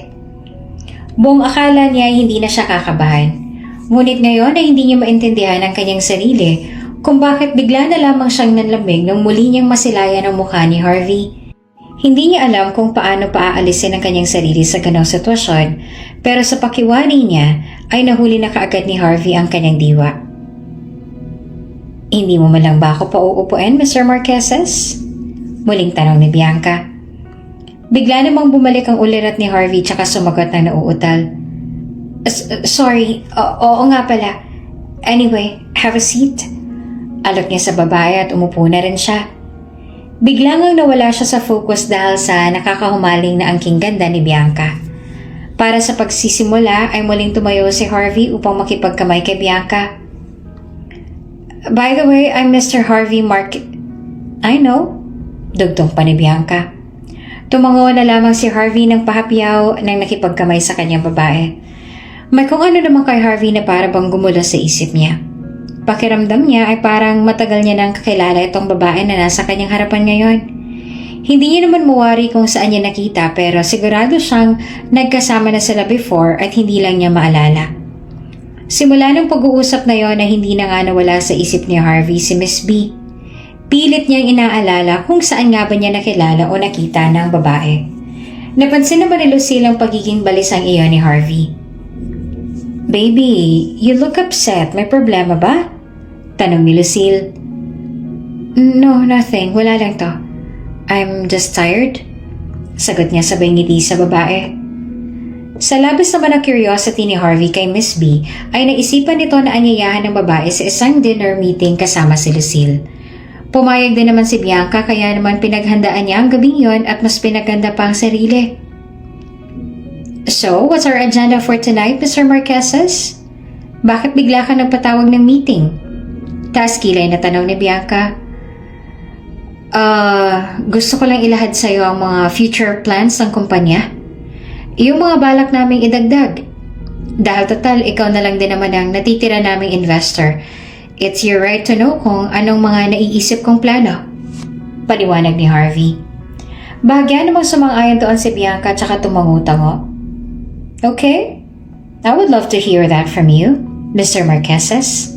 Buong akala niya ay hindi na siya kakabahan. Ngunit ngayon ay hindi niya maintindihan ang kanyang sarili kung bakit bigla na lamang siyang nanlamig nung muli niyang masilayan ang mukha ni Harvey. Hindi niya alam kung paano paaalisin ang kanyang sarili sa ganong sitwasyon, pero sa pakiwari niya ay nahuli na kaagad ni Harvey ang kanyang diwa. Hindi mo man lang ba ako pauupuin, Mr. Marqueses? Muling tanong ni Bianca. Bigla namang bumalik ang ulirat ni Harvey tsaka sumagot ng nauutal. Sorry, oo nga pala. Anyway, have a seat. Alok niya sa babae at umupo na rin siya. Biglang ang nawala siya sa focus dahil sa nakakahumaling na angking ganda ni Bianca. Para sa pagsisimula ay muling tumayo si Harvey upang makipagkamay kay Bianca. By the way, I'm Mr. Harvey I know, dugtong pa ni Bianca. Tumango na lamang si Harvey ng pahapyaw nang nakipagkamay sa kanyang babae. May kung ano naman kay Harvey na para bang gumula sa isip niya. Pakiramdam niya ay parang matagal niya nang kakilala itong babae na nasa kanyang harapan ngayon. Hindi niya naman mawari kung saan niya nakita pero sigurado siyang nagkasama na sila before at hindi lang niya maalala. Simula ng pag-uusap na yon na hindi na nga nawala sa isip ni Harvey si Miss B. Pilit niyang inaalala kung saan nga ba niya nakilala o nakita ng babae. Napansin naman ni Lucille ang pagiging balisang iyon ni Harvey. "Baby, you look upset. May problema ba?" Tanong ni Lucille. "No, nothing. Wala lang to. I'm just tired." Sagot niya sabay ngiti sa babae. Sa labis naman ng curiosity ni Harvey kay Miss B, ay naisipan nito na anyayahan ng babae sa isang dinner meeting kasama si Lucille. Pumayag din naman si Bianca kaya naman pinaghandaan niya ang gabing yon at mas pinaganda pa ang sarili. "So, what's our agenda for tonight, Mr. Marquesas? Bakit bigla ka nagpatawag ng meeting?" Taas kilay na tanong ni Bianca. Gusto ko lang ilahad sa iyo ang mga future plans ng kumpanya. Yung mga balak naming idagdag. Dahil total, ikaw na lang din naman ang natitira naming investor. It's your right to know kung anong mga naiisip kong plano. Paliwanag ni Harvey. Bahagya namang sumang-ayon doon si Bianca tsaka tumango-tango. "Okay, I would love to hear that from you, Mr. Marquesas."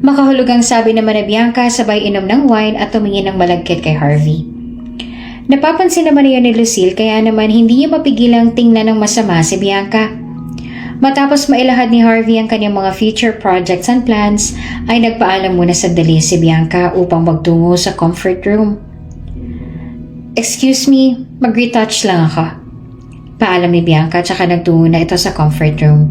Makahulugang sabi naman ni Bianca sabay inom ng wine at tumingin ng malagkit kay Harvey. Napapansin naman niya ni Lucille kaya naman hindi niya mapigilang tingnan ng masama si Bianca. Matapos mailahad ni Harvey ang kanyang mga future projects and plans, ay nagpaalam muna sandali si Bianca upang magtungo sa comfort room. "Excuse me, mag-retouch lang ako." Paalam ni Bianca tsaka nagtungo na ito sa comfort room.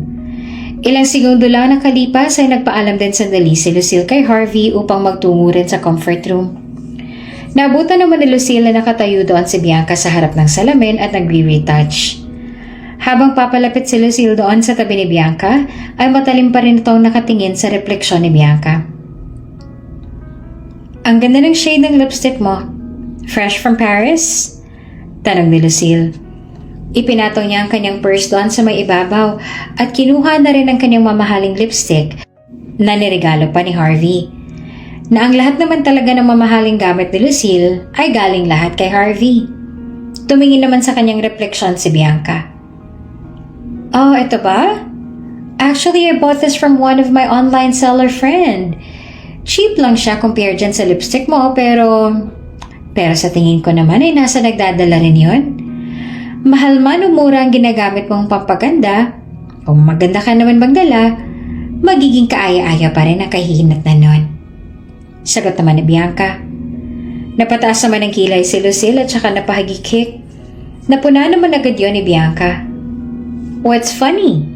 Ilang segundo lang nakalipas ay nagpaalam din sandali si Lucille kay Harvey upang magtungo rin sa comfort room. Nabutan naman ni Lucille na nakatayo doon si Bianca sa harap ng salamin at nagre-retouch. Habang papalapit si Lucille doon sa tabi ni Bianca, ay matalim pa rin itong nakatingin sa refleksyon ni Bianca. "Ang ganda ng shade ng lipstick mo. Fresh from Paris?" Tanong ni Lucille. Ipinatong niya ang kanyang purse doon sa may ibabaw at kinuha na rin ang kanyang mamahaling lipstick na niregalo pa ni Harvey. Na ang lahat naman talaga ng mamahaling gamit ni Lucille ay galing lahat kay Harvey. Tumingin naman sa kanyang refleksyon si Bianca. "Oh, ito ba? Actually, I bought this from one of my online seller friend. Cheap lang siya compared dyan sa lipstick mo pero sa tingin ko naman ay nasa nagdadala rin yun. Mahal man o mura ang ginagamit mong pampaganda, o maganda ka naman bang dala, magiging kaaya-aya pa rin ang kahihinat na nun." Sagot naman ni Bianca. Napataas naman ang kilay si Lucille at saka napahagikik. Napuna naman agad yun ni Bianca. "What's funny?"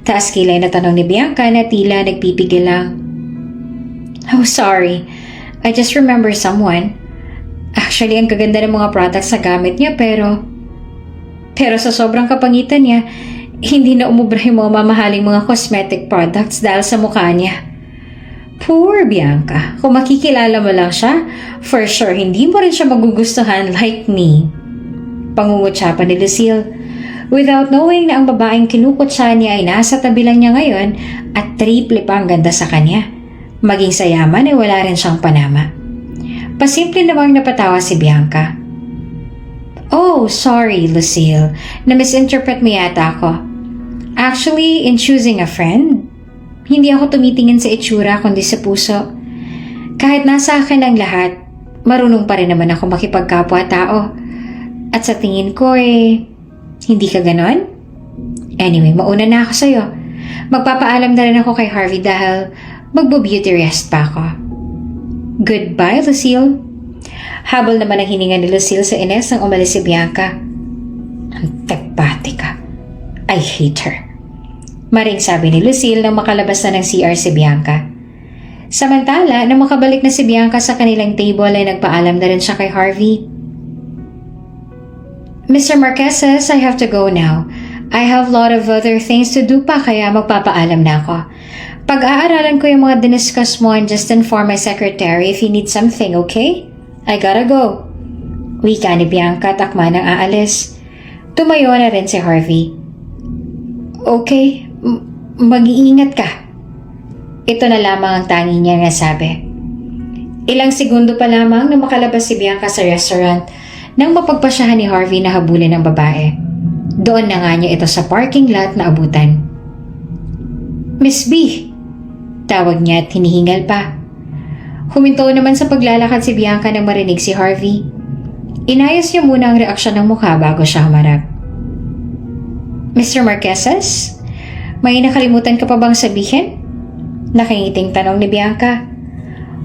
Taas kilay na tanong ni Bianca na tila nagpipigil lang. "Oh, sorry. I just remember someone. Actually, ang gaganda ng mga products na gamit niya pero sa sobrang kapangitan niya, hindi na umubra yung mga mamahaling mga cosmetic products dahil sa mukha niya." Poor Bianca. Kung makikilala mo lang siya, for sure hindi mo rin siya magugustuhan like me. Pangungutya pa ni Lucille. Without knowing na ang babaeng kinukutsa niya ay nasa tabi lang niya ngayon at triple pa ang ganda sa kanya. Maging sa yaman ay wala rin siyang panama. Pasimple namang napatawa si Bianca. "Oh, sorry, Lucille. Na-misinterpret mo yata ako. Actually, in choosing a friend, hindi ako tumitingin sa itsura kundi sa puso. Kahit nasa akin ang lahat, marunong pa rin naman ako makipagkapwa-tao. At sa tingin ko hindi ka ganon? Anyway, mauna na ako sa'yo. Magpapaalam na rin ako kay Harvey dahil magbo-beauty rest pa ako." "Goodbye, Lucille." Habol naman ang hininga ni Lucille sa ines nang umalis si Bianca. "Antipati ka. I hate her." Maring sabi ni Lucille nang makalabas na ng CR si Bianca. Samantala, nang makabalik na si Bianca sa kanilang table ay nagpaalam na rin siya kay Harvey. "Mr. Marquesas, I have to go now. I have a lot of other things to do pa kaya magpapaalam na ako. Pag-aaralan ko yung mga diniscuss mo and just inform my secretary if you need something, okay? I gotta go." Wika ni Bianca takma nang aalis. Tumayo na rin si Harvey. "Okay, Mag-iingat ka. Ito na lamang ang tangi niya nasabi. Ilang segundo pa lamang na makalabas si Bianca sa restaurant nang mapagpasyahan ni Harvey na habulin ng babae. Doon na nga niya ito sa parking lot na abutan. Miss B! Tawag niya at hinihingal pa. Huminto naman sa paglalakad si Bianca nang marinig si Harvey. Inayos niya muna ang reaksyon ng mukha bago siya humarap. Mr. Marquesas? May nakalimutan ka pa bang sabihin? Nakangiting tanong ni Bianca.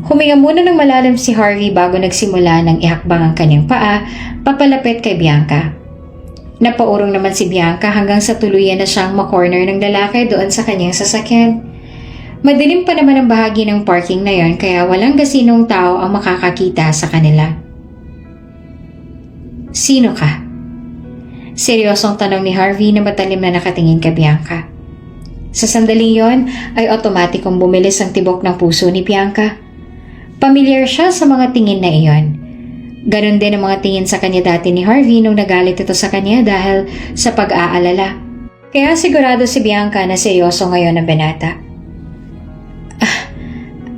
Huminga muna ng malalim si Harvey bago nagsimula ng ihakbang ang kanyang paa papalapit kay Bianca. Napaurong naman si Bianca hanggang sa tuluyan na siyang makorner ng lalaki doon sa kanyang sasakyan. Madilim pa naman ang bahagi ng parking na yon kaya walang gasinong tao ang makakakita sa kanila. Sino ka? Seryosong tanong ni Harvey na matalim na nakatingin kay Bianca. Sa sandaling yon ay otomatikong bumilis ang tibok ng puso ni Bianca. Pamilyar siya sa mga tingin na iyon. Ganon din ang mga tingin sa kanya dati ni Harvey nung nagalit ito sa kanya dahil sa pag-aalala. Kaya sigurado si Bianca na seryoso ngayon ang binata.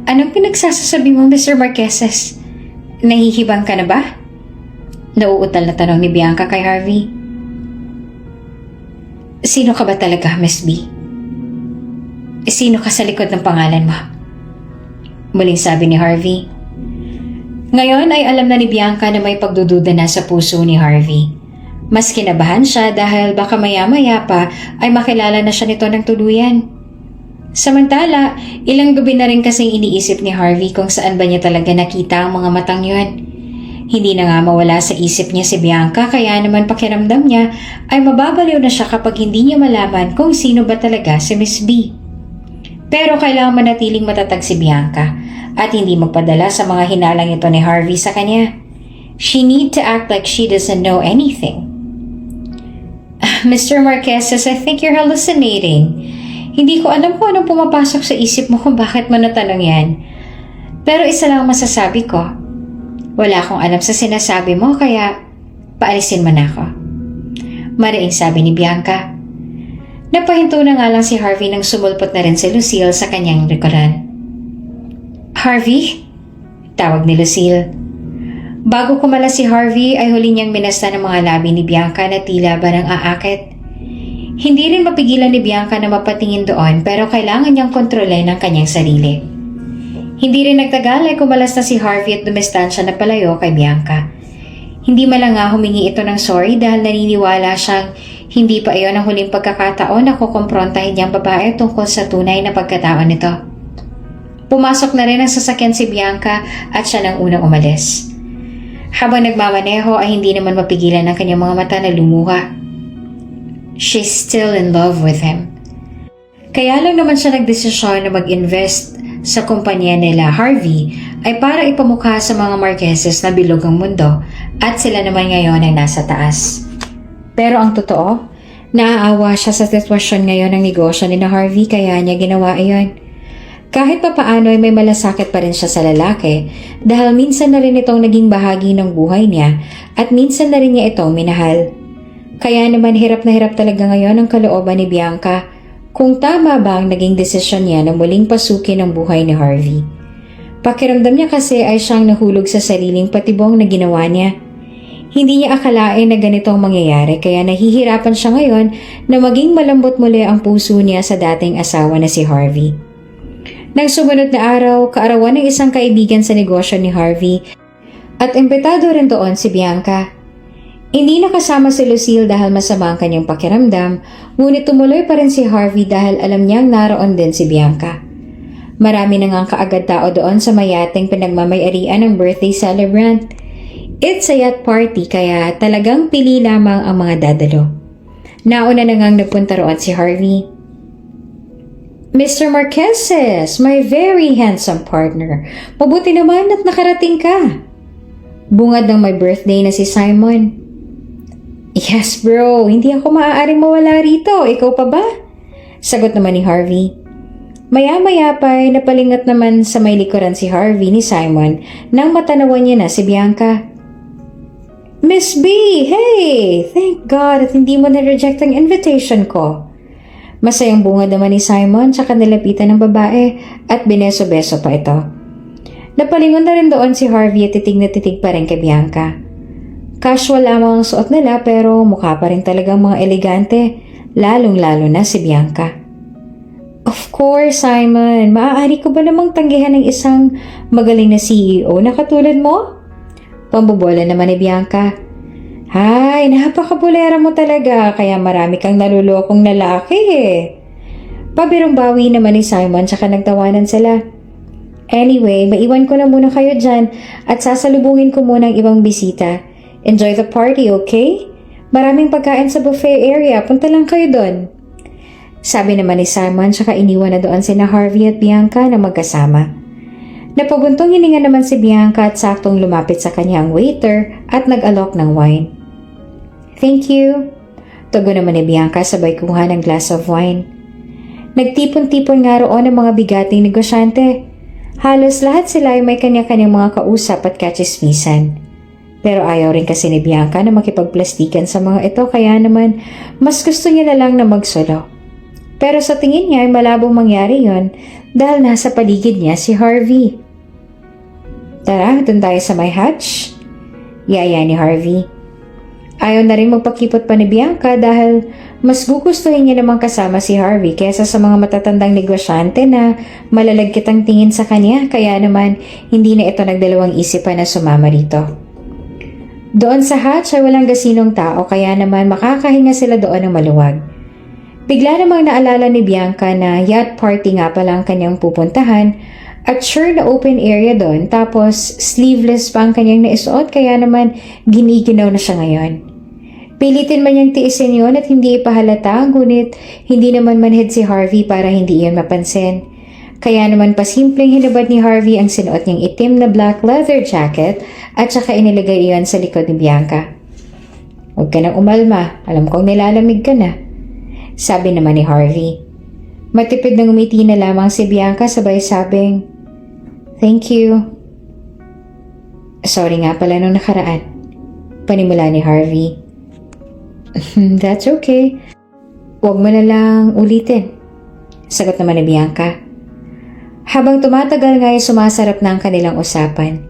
Anong pinagsasasabi mo, Mr. Marquesas? Nahihibang ka na ba? Nauutal na tanong ni Bianca kay Harvey. Sino ka ba talaga, Miss B? Sino ka sa likod ng pangalan mo? Muling sabi ni Harvey. Ngayon ay alam na ni Bianca na may pagdududa na sa puso ni Harvey. Mas kinabahan siya dahil baka maya-maya pa ay makilala na siya nito ng tuluyan. Samantala, ilang gabi na rin kasing iniisip ni Harvey kung saan ba niya talaga nakita ang mga matang yun. Hindi na nga mawala sa isip niya si Bianca kaya naman pakiramdam niya ay mababaliw na siya kapag hindi niya malaman kung sino ba talaga si Miss B. Pero kailangan manatiling matatag si Bianca at hindi magpadala sa mga hinalang ito ni Harvey sa kanya. She need to act like she doesn't know anything. Mr. Marquesas, I think you're hallucinating. Hindi ko alam kung anong pumapasok sa isip mo kung bakit mo natanong yan. Pero isa lang masasabi ko. Wala akong alam sa sinasabi mo kaya paalisin mo na ako. Mariing sabi ni Bianca. Napahinto na nga lang si Harvey nang sumulpot na rin si Lucille sa kanyang likuran. Harvey? Tawag ni Lucille. Bago kumala si Harvey ay huli niyang minasta ng mga labi ni Bianca na tila ba nang aakit. Hindi rin mapigilan ni Bianca na mapatingin doon pero kailangan niyang kontrolin ang kanyang sarili. Hindi rin nagtagal ay kumalas na si Harvey at dumistansya na palayo kay Bianca. Hindi man nga humingi ito ng sorry dahil naniniwala siyang hindi pa iyon ang huling pagkakataon na kukumprontahin niyang babae tungkol sa tunay na pagkatao nito. Pumasok na rin ang sasakyan si Bianca at siya nang unang umalis. Habang nagmamaneho ay hindi naman mapigilan ang kanyang mga mata na lumuha. She's still in love with him. Kaya lang naman siya nagdesisyon na mag-invest sa kumpanya nila Harvey ay para ipamukha sa mga Marquesas na bilog ang mundo at sila naman ngayon ay nasa taas. Pero ang totoo, naaawa siya sa sitwasyon ngayon ng negosyo ni Harvey kaya niya ginawa iyon. Kahit papaano ay may malasakit pa rin siya sa lalaki dahil minsan na rin itong naging bahagi ng buhay niya at minsan na rin niya itong minahal. Kaya naman hirap na hirap talaga ngayon ang kalooban ni Bianca kung tama ba ang naging desisyon niya na muling pasukin ang buhay ni Harvey. Pakiramdam niya kasi ay siyang nahulog sa sariling patibong na ginawa niya. Hindi niya akalain na ganito ang mangyayari kaya nahihirapan siya ngayon na maging malambot muli ang puso niya sa dating asawa na si Harvey. Nang sumunod na araw, kaarawan ng isang kaibigan sa negosyo ni Harvey at imbitado rin doon si Bianca. Hindi nakasama si Lucille dahil masama ang kanyang pakiramdam, ngunit tumuloy pa rin si Harvey dahil alam niyang naroon din si Bianca. Marami na ngang kaagad tao doon sa mayating pinagmamayarian ng birthday celebrant. It's a yacht party kaya talagang pili lamang ang mga dadalo. Nauna na ngang nagpunta roon si Harvey. Mr. Marquesas, my very handsome partner. Mabuti naman at nakarating ka. Bungad ng my birthday na si Simon. Yes bro, hindi ako maaaring mawala rito. Ikaw pa ba? Sagot naman ni Harvey. Maya-maya pa ay napalingat naman sa may likuran si Harvey ni Simon nang matanawan niya na si Bianca. Miss B, hey! Thank God at hindi mo na-reject ang invitation ko. Masayang bunga naman ni Simon tsaka nilapitan ng babae at bineso-beso pa ito. Napalingon na rin doon si Harvey at titig na titig pa rin kay Bianca. Casual lamang ang suot nila pero mukha pa rin talagang mga elegante, lalong-lalo na si Bianca. Of course, Simon. Maaari ko ba namang tanggihan ng isang magaling na CEO na katulad mo? Pambobola naman ni Bianca. Hay, napakabulera mo talaga kaya marami kang nalulokong lalaki eh. Pabirong bawi naman ni Simon tsaka nagtawanan sila. Anyway, maiwan ko na muna kayo dyan at sasalubungin ko muna ang ibang bisita. Enjoy the party, okay? Maraming pagkain sa buffet area. Punta lang kayo doon. Sabi naman ni Simon tsaka iniwan na doon sina Harvey at Bianca na magkasama. Napabuntong hininga naman si Bianca at saktong lumapit sa kanya ang waiter at nag-alok ng wine. Thank you. Tugon naman ni Bianca sabay kumuha ng glass of wine. Nagtipon-tipon nga roon ang mga bigating negosyante. Halos lahat sila ay may kanya-kanyang mga kausap at kachismisan. Pero ayaw rin kasi ni Bianca na makipagplastikan sa mga ito kaya naman mas gusto niya na lang na magsolo. Pero sa tingin niya ay malabong mangyari yon dahil nasa paligid niya si Harvey. Tara, dun tayo sa may hatch. Yaya ni Harvey. Ayaw na rin magpakipot pa ni Bianca dahil mas gugustuhin niya namang kasama si Harvey kaysa sa mga matatandang negosyante na malalagkit ang tingin sa kanya kaya naman hindi na ito nagdalawang isipan na sumama rito. Doon sa hatch ay walang gasinong tao kaya naman makakahinga sila doon ng maluwag. Bigla namang naalala ni Bianca na yacht party nga pala ang kanyang pupuntahan at sure na open area doon tapos sleeveless pa ang kanyang naisuot kaya naman giniginaw na siya ngayon. Pilitin man niyang tiisin yun at hindi ipahalata ngunit hindi naman manhid si Harvey para hindi iyon mapansin. Kaya naman pasimpleng hinabad ni Harvey ang sinuot niyang itim na black leather jacket at saka inilagay iyon sa likod ni Bianca. Huwag ka nang umalma, alam kong nilalamig ka na. Sabi naman ni Harvey. Matipid na ngumiti na lamang si Bianca sabay sabing, Thank you. Sorry nga pala nung nakaraan. Panimula ni Harvey. That's okay. Huwag mo na lang ulitin. Sagot naman ni Bianca. Habang tumatagal nga ay sumasarap na ang kanilang usapan.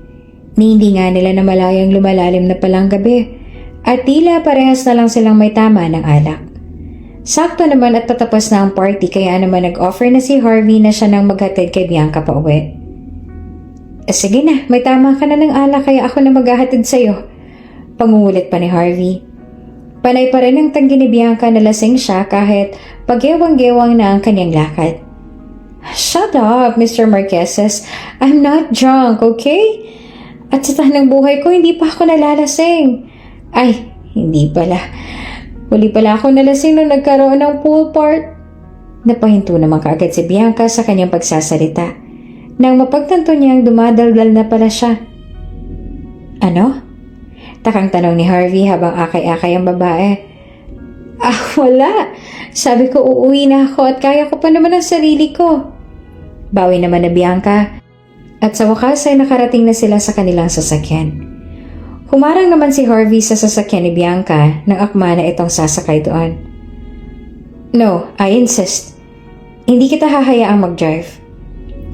Ni hindi nga nila na malayang lumalalim na palang gabi at tila parehas na lang silang may tama ng alak. Sakto naman at tatapos na ang party kaya naman nag-offer na si Harvey na siya nang maghatid kay Bianca pa uwi. Sige na, may tama ka na ng alak kaya ako na maghahatid sa'yo. Pangungulit pa ni Harvey. Panay pa rin ang tanggi ni Bianca na lasing siya kahit pagyewang-gewang na ang kanyang lakad. Shut up, Mr. Marqueses. I'm not drunk, okay? At sa tahanang buhay ko, hindi pa ako nalalasing. Ay, hindi pala. Huli pala ako nalasing nung nagkaroon ng pool part. Napahinto naman kaagad si Bianca sa kanyang pagsasalita. Nang mapagtanto niyang dumadaldal na pala siya. Ano? Takang tanong ni Harvey habang akay-akay ang babae. Wala. Sabi ko uuwi na ako at kaya ko pa naman ang sarili ko. Bawi naman na Bianca. At sa wakas ay nakarating na sila sa kanilang sasakyan. Humarang naman si Harvey sa sasakyan ni Bianca nang akma na itong sasakay doon. No, I insist. Hindi kita hahayaang mag-drive.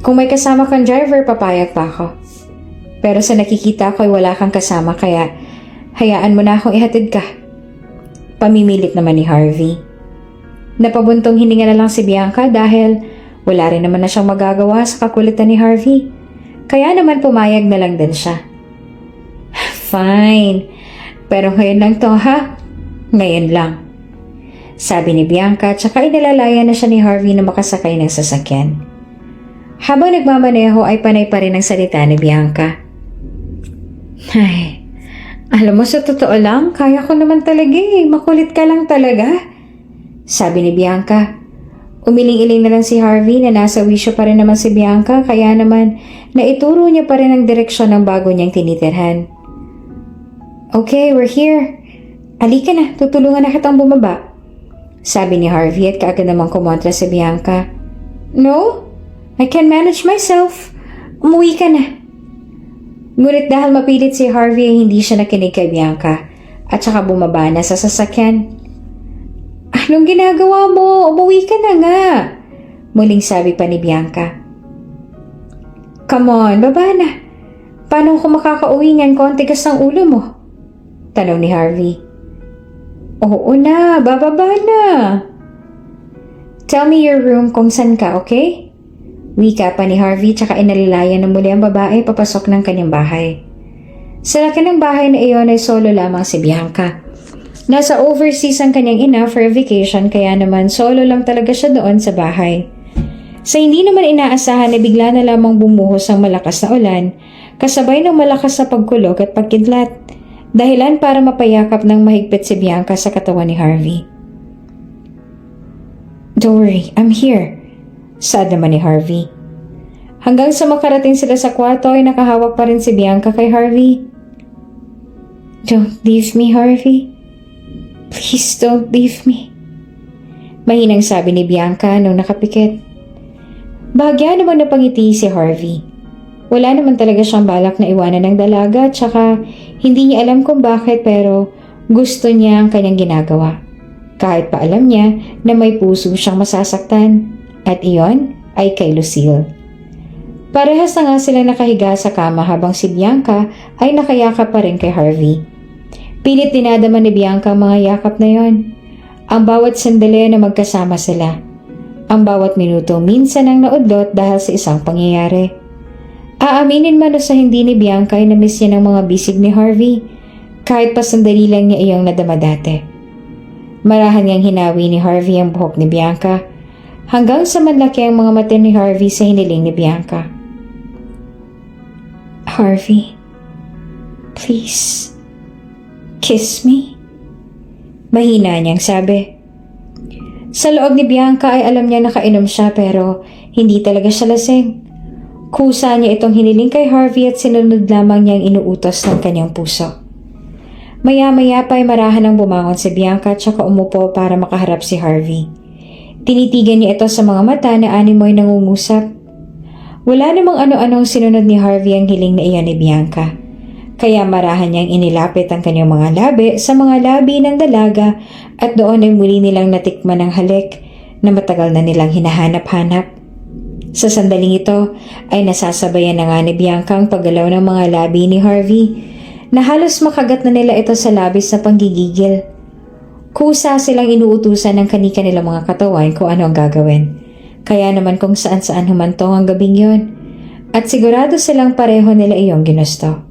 Kung may kasama kang driver, papayag pa ako. Pero sa nakikita ko ay wala kang kasama kaya hayaan mo na akong ihatid ka. Pamimilit naman ni Harvey. Napabuntong hininga na lang si Bianca dahil wala rin naman na siyang magagawa sa kakulitan ni Harvey. Kaya naman pumayag na lang din siya. Fine. Pero ngayon lang to ha? Ngayon lang. Sabi ni Bianca tsaka inalalaya na siya ni Harvey na makasakay ng sasakyan. Habang nagmamaneho ay panay pa rin ang salita ni Bianca. Ay, alam mo sa totoo lang, kaya ko naman talaga eh. Makulit ka lang talaga. Sabi ni Bianca. Umiling-iling na lang si Harvey na nasa wisyo pa rin naman si Bianca kaya naman naituro niya pa rin ang direksyon ng bago niyang tinitirhan. Okay, we're here. Alika na, tutulungan na kitang bumaba. Sabi ni Harvey at kaagad namang kumontra si Bianca. No, I can manage myself. Umuwi ka na. Ngunit dahil mapilit si Harvey ay hindi siya nakinig kay Bianca at saka bumaba na sa sasakyan. Anong ginagawa mo? Umuwi ka na nga. Muling sabi pa ni Bianca. Come on, baba na. Paano ako makakauwi niyan kung ang tigas ng ulo mo? Tanong ni Harvey. Oo na, bababa na. Tell me your room kung saan ka, okay? Wika pa ni Harvey tsaka inalalayan na muli ang babae papasok ng kanyang bahay. Sa laki ng bahay na iyon ay solo lamang si Bianca. Nasa overseas ang kanyang ina for a vacation kaya naman solo lang talaga siya doon sa bahay. Sa hindi naman inaasahan na bigla na lamang bumuhos ang malakas na ulan, kasabay ng malakas na pagkulog at pagkidlat, dahilan para mapayakap ng mahigpit si Bianca sa katawan ni Harvey. Don't worry, I'm here, saad naman ni Harvey. Hanggang sa makarating sila sa kwarto ay nakahawak pa rin si Bianca kay Harvey. Don't leave me, Harvey. Please don't leave me. Mahinang sabi ni Bianca nung nakapikit. Bahagya naman napangiti si Harvey. Wala naman talaga siyang balak na iwanan ng dalaga tsaka hindi niya alam kung bakit pero gusto niya ang kanyang ginagawa. Kahit pa alam niya na may puso siyang masasaktan at iyon ay kay Lucille. Parehas na nga sila nakahiga sa kama habang si Bianca ay nakayakap pa rin kay Harvey. Pilit dinadaman ni Bianca ang mga yakap na yon. Ang bawat sandali na magkasama sila. Ang bawat minuto minsan ang naudlot dahil sa isang pangyayari. Aaminin man o sa hindi ni Bianca ay namiss niya ng mga bisig ni Harvey. Kahit pa sandali lang niya iyong nadama dati. Marahan niyang hinawi ni Harvey ang buhok ni Bianca hanggang sa manlaki ang mga mata ni Harvey sa hiniling ni Bianca. Harvey, please, kiss me. Mahina niyang sabi. Sa loob ni Bianca ay alam niya nakainom siya pero hindi talaga siya lasing. Kusa niya itong hiniling kay Harvey at sinunod lamang niyang inuutos ng kanyang puso. Maya-maya pa ay marahan ang bumangon si Bianca at saka umupo para makaharap si Harvey. Tinitigan niya ito sa mga mata na animoy nangungusap. Wala namang ano-anong sinunod ni Harvey ang hiling na iyon ni Bianca. Kaya marahan niyang inilapit ang kanyang mga labi sa mga labi ng dalaga at doon ay muli nilang natikman ang halik na matagal na nilang hinahanap-hanap. Sa sandaling ito ay nasasabayan na nga ni Bianca ang paggalaw ng mga labi ni Harvey na halos makagat na nila ito sa labis na panggigigil. Kusa silang inuutusan ng kanika nilang mga katawan kung ano ang gagawin. Kaya naman kung saan-saan humantong ang gabing yon at sigurado silang pareho nila iyong ginusto.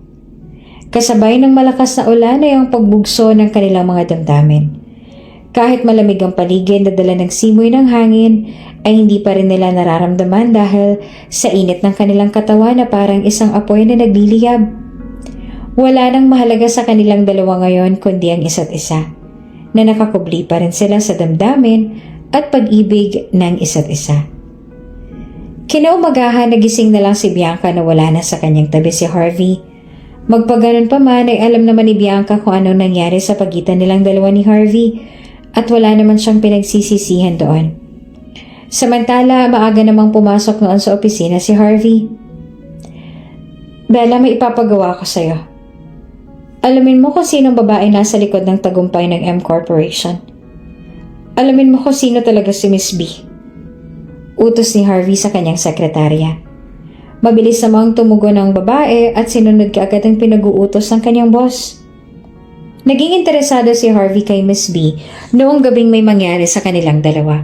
Kasabay ng malakas na ulan ay ang pagbugso ng kanilang mga damdamin. Kahit malamig ang paligid na dala ng simoy ng hangin, ay hindi pa rin nila nararamdaman dahil sa init ng kanilang katawan na parang isang apoy na nagliliyab. Wala nang mahalaga sa kanilang dalawa ngayon kundi ang isa't isa, na nakakubli pa rin sila sa damdamin at pag-ibig ng isa't isa. Kinaumagahan nagising na lang si Bianca na wala na sa kanyang tabi si Harvey. Magpaganon pa man ay alam naman ni Bianca kung ano nangyari sa pagitan nilang dalawa ni Harvey at wala naman siyang pinagsisisihan doon. Samantala, maaga namang pumasok noon sa opisina si Harvey. Bella, may ipapagawa ko sa'yo. Alamin mo kung sinong babae nasa likod ng tagumpay ng M Corporation. Alamin mo kung sino talaga si Miss B. Utos ni Harvey sa kanyang sekretarya. Mabilis namang tumugon ang babae at sinunod kaagad ang pinag-uutos ng kanyang boss. Naging interesado si Harvey kay Miss B noong gabing may mangyari sa kanilang dalawa.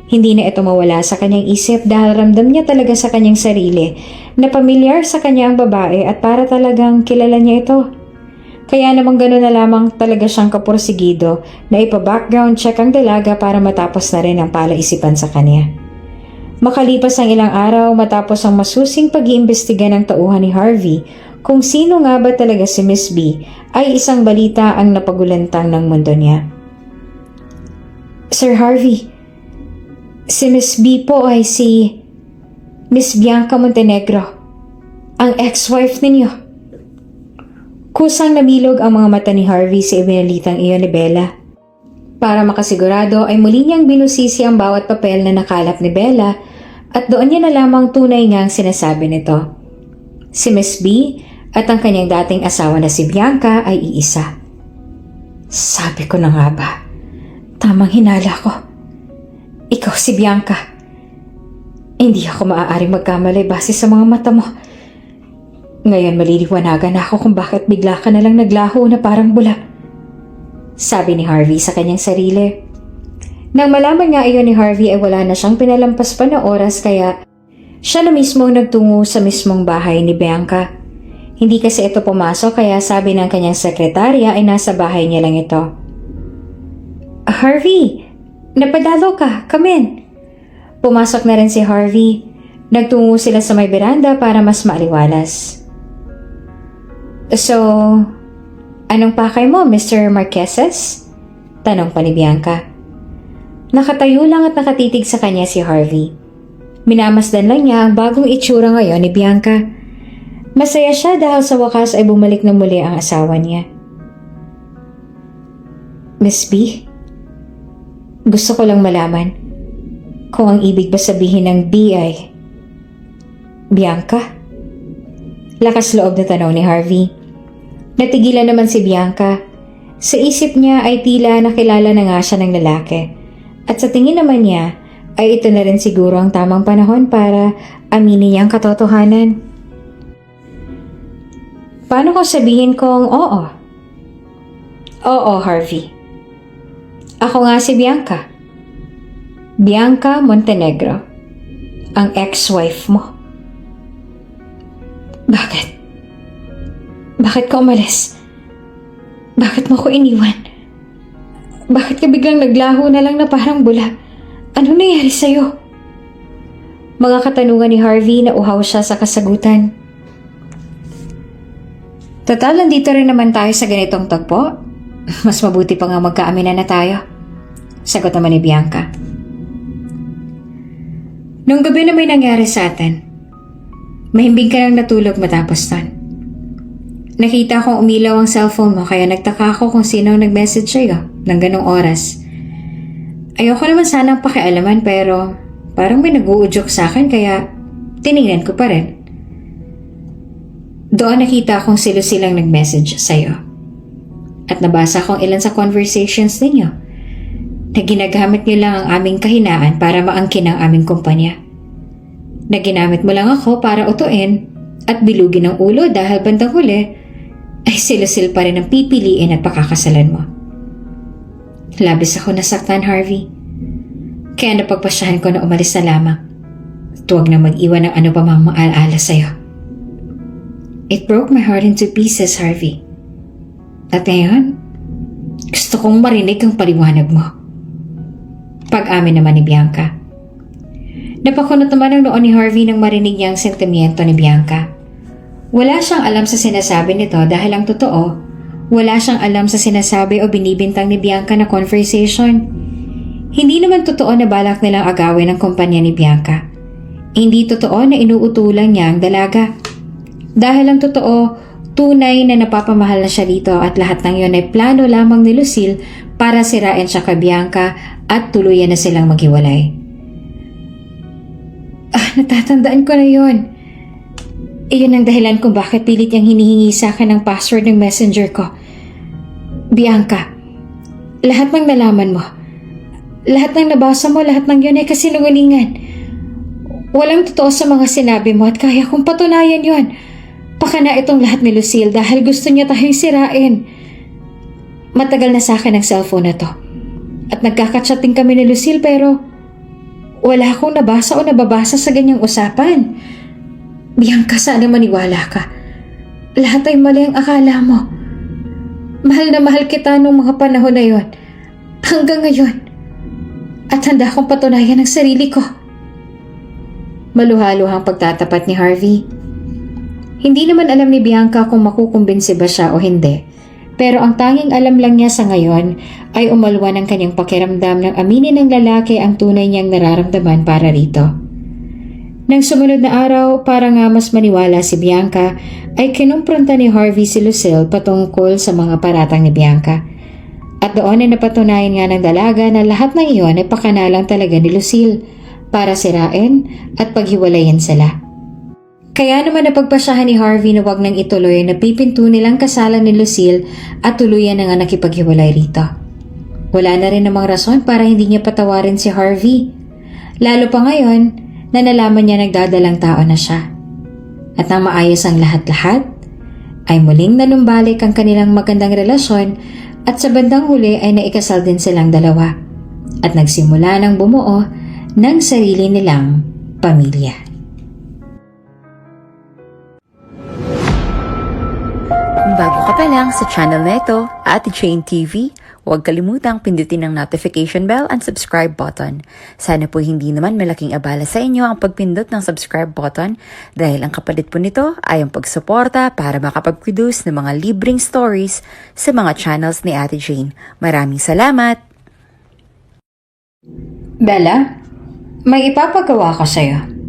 Hindi na ito mawala sa kanyang isip dahil ramdam niya talaga sa kanyang sarili na pamilyar sa kanya ang babae at para talagang kilala niya ito. Kaya namang gano'n na lamang talaga siyang kapursigido na ipa-background check ang dalaga para matapos na rin ang palaisipan sa kanya. Makalipas ang ilang araw matapos ang masusing pag-iimbestiga ng tauhan ni Harvey kung sino nga ba talaga si Miss B, ay isang balita ang napagulantang ng mundo niya. Sir Harvey, si Miss B po ay si Miss Bianca Montenegro, ang ex-wife ninyo. Kusang namilog ang mga mata ni Harvey sa ibinalitang iyon ni Bella. Para makasigurado ay muli niyang binusisi ang bawat papel na nakalap ni Bella at doon niya na lamang tunay nga ang sinasabi nito. Si Miss B at ang kanyang dating asawa na si Bianca ay iisa. Sabi ko na nga ba, Tamang hinala ko. Ikaw si Bianca. Hindi ako maaaring magkamali base sa mga mata mo. Ngayon maliliwanagan ako kung bakit bigla ka na lang naglaho na parang bula. Sabi ni Harvey sa kanyang sarili. Nang malaman nga iyon ni Harvey ay wala na siyang pinalampas pa na oras kaya siya na mismo nagtungo sa mismong bahay ni Bianca. Hindi kasi ito pumasok kaya sabi ng kanyang sekretarya ay nasa bahay niya lang ito. Harvey, napadalo ka, come in. Pumasok na rin si Harvey. Nagtungo sila sa may beranda para mas maaliwalas. So, anong pakay mo, Mr. Marqueses? Tanong pa ni Bianca. Nakatayo lang at nakatitig sa kanya si Harvey. Minamasdan lang niya ang bagong itsura ngayon ni Bianca. Masaya siya dahil sa wakas ay bumalik na muli ang asawa niya. Miss B, gusto ko lang malaman kung ang ibig ba sabihin ng B ay Bianca? Lakas loob na tanong ni Harvey. Natigilan naman si Bianca. Sa isip niya ay tila nakilala na nga siya ng lalaki. At sa tingin naman niya ay ito na rin siguro ang tamang panahon para aminin niya ang katotohanan. Paano ko sabihin kong oo? Oo, Harvey. Ako nga si Bianca. Bianca Montenegro. Ang ex-wife mo. Bakit? Bakit ka umalis? Bakit mo ko iniwan? Bakit ka biglang naglaho na lang na parang bula? Ano nangyari sa'yo? Mga katanungan ni Harvey na uhaw siya sa kasagutan. Total, nandito rin naman tayo sa ganitong tagpo. Mas mabuti pa nga magkaaminan na tayo. Sagot naman ni Bianca. Nung gabi na may nangyari sa atin, mahimbing ka lang natulog matapos tan. Nakita kong umilaw ang cellphone mo kaya nagtaka ako kung sino ang nag-message sa'yo ng ganong oras. Ayoko naman sanang pakialaman pero parang may nag-uudyok sa akin kaya tinignan ko pa rin. Doon nakita kong silang nag-message sa'yo. At nabasa kong ilan sa conversations ninyo na ginagamit niyo lang ang aming kahinaan para maangkin ang aming kumpanya. Na ginamit mo lang ako para utuin at bilugin ang ulo dahil bandang huli ay silusil pa rin ang pipiliin at pakakasalan mo. Labis ako nasaktan, Harvey. Kaya napagpasyahan ko na umalis na lamang. Tuwag na mag-iwan ng ano pa mang maalaala sa'yo. It broke my heart into pieces, Harvey. At ngayon, gusto kong marinig ang paliwanag mo. Pag-amin naman ni Bianca. Napakunot naman ang noon ni Harvey nang marinig niya ang sentimiento ni Bianca. Wala siyang alam sa sinasabi nito dahil ang totoo, wala siyang alam sa sinasabi o binibintang ni Bianca na conversation. Hindi naman totoo na balak nilang agawin ang kumpanya ni Bianca. Hindi totoo na inuutulan niya ang dalaga. Dahil ang totoo, tunay na napapamahal na siya dito at lahat ng yon ay plano lamang ni Lucille para sirain siya kay Bianca at tuluyan na silang maghiwalay. Natatandaan ko na yon. Iyon ang dahilan kung bakit pilit niyang hinihingi sa akin ang password ng messenger ko. Bianca, lahat ng nalaman mo, lahat ng nabasa mo, lahat ng yun ay kasinungalingan. Walang totoo sa mga sinabi mo at kaya kong patunayan yon. Pakana itong lahat ni Lucille dahil gusto niya tayong sirain. Matagal na sa akin ang cellphone na to. At nagkakatsating kami ni Lucille pero wala akong nabasa o nababasa sa ganyang usapan. Bianca, sana maniwala ka. Lahat ay mali ang akala mo. Mahal na mahal kita nung mga panahon na yon. Hanggang ngayon. At handa akong patunayan ang sarili ko. Maluhaluhang pagtatapat ni Harvey. Hindi naman alam ni Bianca kung makukumbinsi ba siya o hindi. Pero ang tanging alam lang niya sa ngayon ay umalwa ng kanyang pakiramdam ng aminin ng lalaki ang tunay niyang nararamdaman para rito. Nang sumunod na araw, para nga mas maniwala si Bianca, ay kinumpronta ni Harvey si Lucille patungkol sa mga paratang ni Bianca. At doon ay napatunayan nga ng dalaga na lahat ng iyon ay pakanalang talaga ni Lucille para sirain at paghiwalayin sila. Kaya naman napagpasyahan ni Harvey na wag nang ituloy na pipinto nilang kasalan ni Lucille at tuluyan na nga nakipaghiwalay rito. Wala na rin namang rason para hindi niya patawarin si Harvey. Lalo pa ngayon na nalaman niya nagdadalang tao na siya. At nang maayos ang lahat-lahat, ay muling nanumbalik ang kanilang magandang relasyon at sa bandang huli ay naikasal din silang dalawa at nagsimula ng bumuo ng sarili nilang pamilya. Kung bago ka pa lang sa channel na ito, Ate Jane TV, huwag kalimutang pindutin ang notification bell and subscribe button. Sana po hindi naman malaking abala sa inyo ang pagpindot ng subscribe button dahil ang kapalit po nito ay ang pagsuporta para makapag-produce ng mga libreng stories sa mga channels ni Ate Jane. Maraming salamat! Bella, may ipapagawa ko sa'yo.